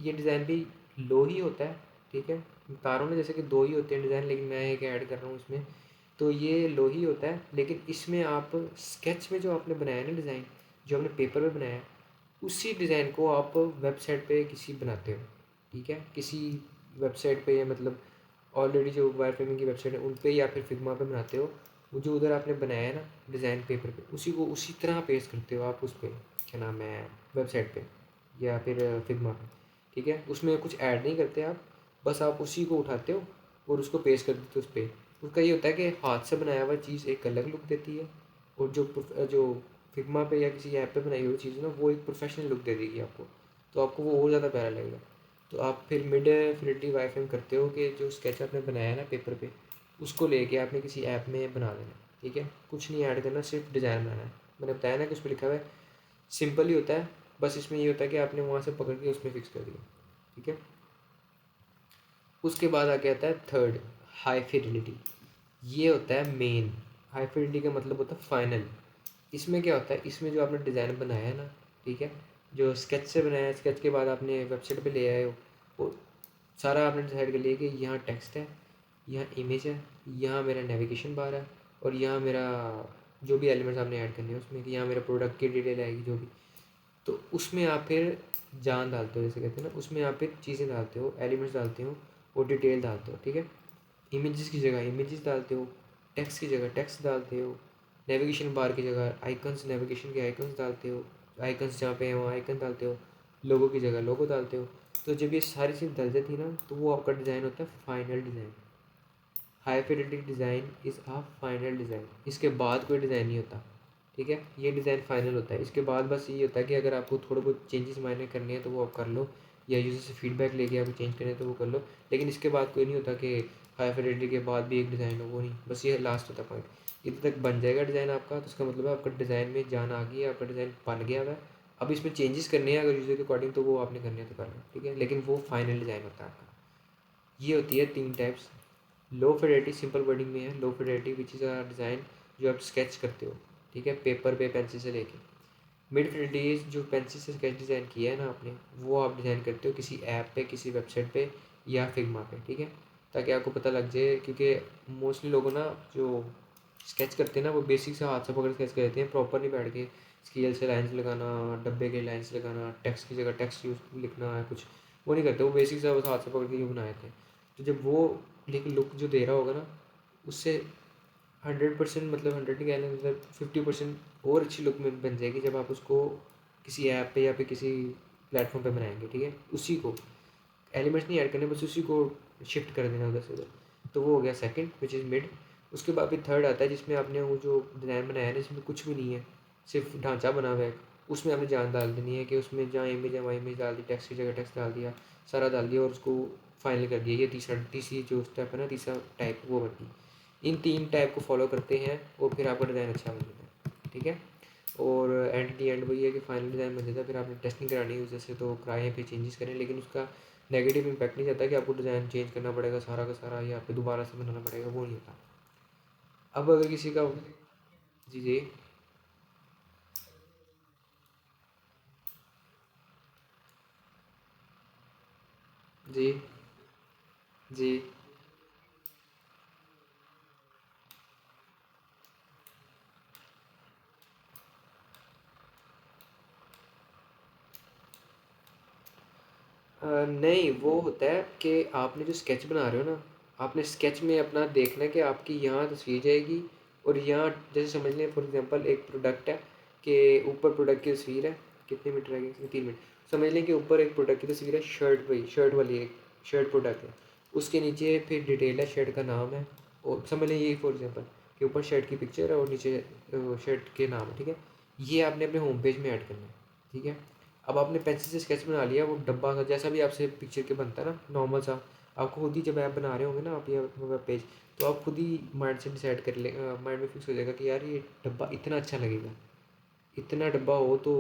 ये डिज़ाइन भी लो ही होता है, ठीक है। तारों में जैसे कि 2 ही होते हैं डिज़ाइन, लेकिन मैं एक ऐड कर रहा हूँ इसमें, तो ये लो ही होता है। लेकिन इसमें आप स्केच में जो आपने बनाया ना डिज़ाइन, जो आपने पेपर में बनाया है, उसी डिज़ाइन को आप वेबसाइट पे किसी बनाते हो, ठीक है। किसी वेबसाइट पे, या मतलब ऑलरेडी जो वायर फ्रेमिंग की वेबसाइट है उन पे, या फिर फिग्मा पे बनाते हो। वो जो उधर आपने बनाया है ना डिज़ाइन पेपर पे, उसी को उसी तरह पेस्ट करते हो आप उस पर, क्या नाम है, वेबसाइट पे या फिर फिग्मा पे, ठीक है। उसमें कुछ ऐड नहीं करते आप, बस आप उसी को उठाते हो और उसको पेस्ट कर देते हो उस पर। उसका ये होता है कि हाथ से बनाया हुआ चीज़ एक अलग लुक देती है, और जो फिग्मा पे या किसी ऐप पे बनाई हुई चीज़ ना, वो एक प्रोफेशनल लुक दे देगी आपको, तो आपको वो और ज़्यादा प्यारा लगेगा। तो आप फिर मिड फिनिटी वाई फ्रेम करते हो कि जो स्केच आपने बनाया है ना पेपर पे, उसको लेके आपने किसी ऐप में बना देना, ठीक है। कुछ नहीं ऐड करना, सिर्फ डिज़ाइन बनाना है। मैंने बताया ना कि उस पर लिखा हुआ है, सिंपल ही होता है। बस इसमें ये होता है कि आपने वहाँ से पकड़ के उसमें फिक्स कर दिया, ठीक है। उसके बाद आगे आता है थर्ड, हाई फिडिलिटी। ये होता है मेन। हाई फिडिलिटी का मतलब होता है फाइनल। इसमें क्या होता है, इसमें जो आपने डिज़ाइन बनाया है ना, ठीक है, जो स्केच से बनाया है, स्केच के बाद आपने वेबसाइट पे ले आए हो, वो सारा आपने डिसाइड कर लिया कि यहाँ टेक्स्ट है, यहाँ इमेज है, यहाँ मेरा नेविगेशन बार है, और यहाँ मेरा जो भी एलिमेंट्स आपने ऐड करने हैं उसमें, कि यहाँ मेरा प्रोडक्ट की डिटेल आएगी जो भी। तो उसमें आप फिर जान डालते हो, जैसे कहते हैं ना, उसमें आप फिर चीज़ें डालते हो, एलिमेंट्स डालते हो और डिटेल डालते हो, ठीक है। इमेजेस की जगह इमेजेस डालते हो, टेक्स्ट की जगह टेक्स्ट डालते हो, नेविगेशन बार की जगह आइकन्स, नेविगेशन के आइकन्स डालते हो, आइकन्स जहाँ पे हैं वहाँ आइकन डालते हो, लोगो की जगह लोगो डालते हो। तो जब ये सारी चीज़ डल जाती है ना, तो वो आपका डिज़ाइन होता है final design. High fidelity design is a final design. इसके बाद कोई डिज़ाइन नहीं होता, ठीक है। ये डिज़ाइन फाइनल होता है। इसके बाद बस ये होता है कि अगर आपको थोड़े बहुत चेंजेस माइनर करने हैं तो वो आप कर लो, या यूज़र से फीडबैक लेके आपको चेंज करने हैं तो वो कर लो। लेकिन इसके बाद कोई नहीं होता कि हाई फिdelity के बाद भी एक डिज़ाइन हो, वो नहीं। बस ये लास्ट होता है पॉइंट। इतने तक बन जाएगा डिज़ाइन आपका, तो उसका मतलब है आपका डिज़ाइन में जान आ गई है, आपका डिज़ाइन बन गया हुआ है। अब इसमें चेंजेस करने हैं अगर यूज़र के अकॉर्डिंग, तो वो आपने करने हैं तो कर लो, ठीक है। लेकिन वो फाइनल डिज़ाइन होता है आपका। ये होती है 3 types. Low fidelity simple wording में है, low fidelity which is a design जो आप स्केच करते हो, ठीक है, पेपर पे पेंसिल से लेके। मिड फिडेलिटी जो पेंसिल से स्केच डिज़ाइन किया है ना आपने, वो आप डिज़ाइन करते हो किसी ऐप पे, किसी वेबसाइट पे या फिग्मा पे, ठीक है, ताकि आपको पता लग जाए। क्योंकि मोस्टली लोग ना जो स्केच करते हैं ना, वो बेसिक से हाथ से पकड़ स्केच करते हैं, प्रॉपर नहीं बैठ के स्केल से लाइन्स लगाना, डब्बे के लाइन्स लगाना, टेक्स्ट की जगह टेक्स्ट यूज लिखना है कुछ, वो नहीं करते। वो बेसिक से बस हाथ से पकड़ के ही बनाए थे। तो जब वो लेकिन लुक जो दे रहा होगा ना, उससे 100% मतलब 100 नहीं कहना, मतलब 50% और अच्छी लुक में बन जाएगी जब आप उसको किसी ऐप पे या फिर किसी प्लेटफॉर्म पे बनाएंगे, ठीक है। उसी को एलिमेंट्स नहीं ऐड करने, बस उसी को शिफ्ट कर देना उधर से उधर। तो वो हो गया सेकंड विच इज़ मिड। उसके बाद फिर थर्ड आता है जिसमें आपने वो जो डिज़ाइन बनाया है ना, जिसमें कुछ भी नहीं है, सिर्फ ढांचा बना हुआ है, उसमें आपने जान डाल देनी है कि उसमें जहाँ इमेज है वहाँ इमेज डाल दी, टेक्स्ट की जगह टेक्स्ट डाल दिया, सारा डाल दिया और उसको फाइनल कर दिया। ये तीसरी जो स्टेप है ना, तीसरा टाइप वो बन गई। इन 3 टाइप को फॉलो करते हैं और फिर आपका डिज़ाइन अच्छा बन जाता है, ठीक है। और एट दी एंड वही है कि फाइनल डिज़ाइन बन जाता है। फिर आपने टेस्टिंग करानी है जैसे तो कराएँ, फिर चेंजेस करें, लेकिन उसका नेगेटिव इम्पैक्ट नहीं जाता कि आपको डिज़ाइन चेंज करना पड़ेगा सारा का सारा या फिर दोबारा से बनाना पड़ेगा, वो नहीं होता। अब अगर किसी का जी जी जी जी नहीं, वो होता है कि आपने जो स्केच बना रहे हो ना, आपने स्केच में अपना देखना है कि आपकी यहाँ तस्वीर जाएगी और यहाँ जैसे समझ लें फॉर एग्जांपल एक प्रोडक्ट है कि ऊपर प्रोडक्ट की तस्वीर है, कितने मीटर है, इसमें 3 मीटर समझ लें कि ऊपर एक प्रोडक्ट की तस्वीर है, शर्ट भाई शर्ट वाली एक शर्ट प्रोडक्ट है, उसके नीचे फिर डिटेल है, शर्ट का नाम है और समझ लें ये फॉर एग्जांपल कि ऊपर शर्ट की पिक्चर है और नीचे शर्ट के नाम है, ठीक है। ये आपने अपने होम पेज में ऐड करना है, ठीक है। अब आपने पेंसिल से स्केच बना लिया, वो डब्बा सा जैसा भी आपसे पिक्चर के बनता है ना नॉर्मल सा, आपको खुद ही जब ऐप बना रहे होंगे ना आप ये वेब पेज, तो आप खुद ही माइंड से डिसाइड कर ले, माइंड में फिक्स हो जाएगा कि यार ये डब्बा इतना अच्छा लगेगा, इतना डब्बा हो तो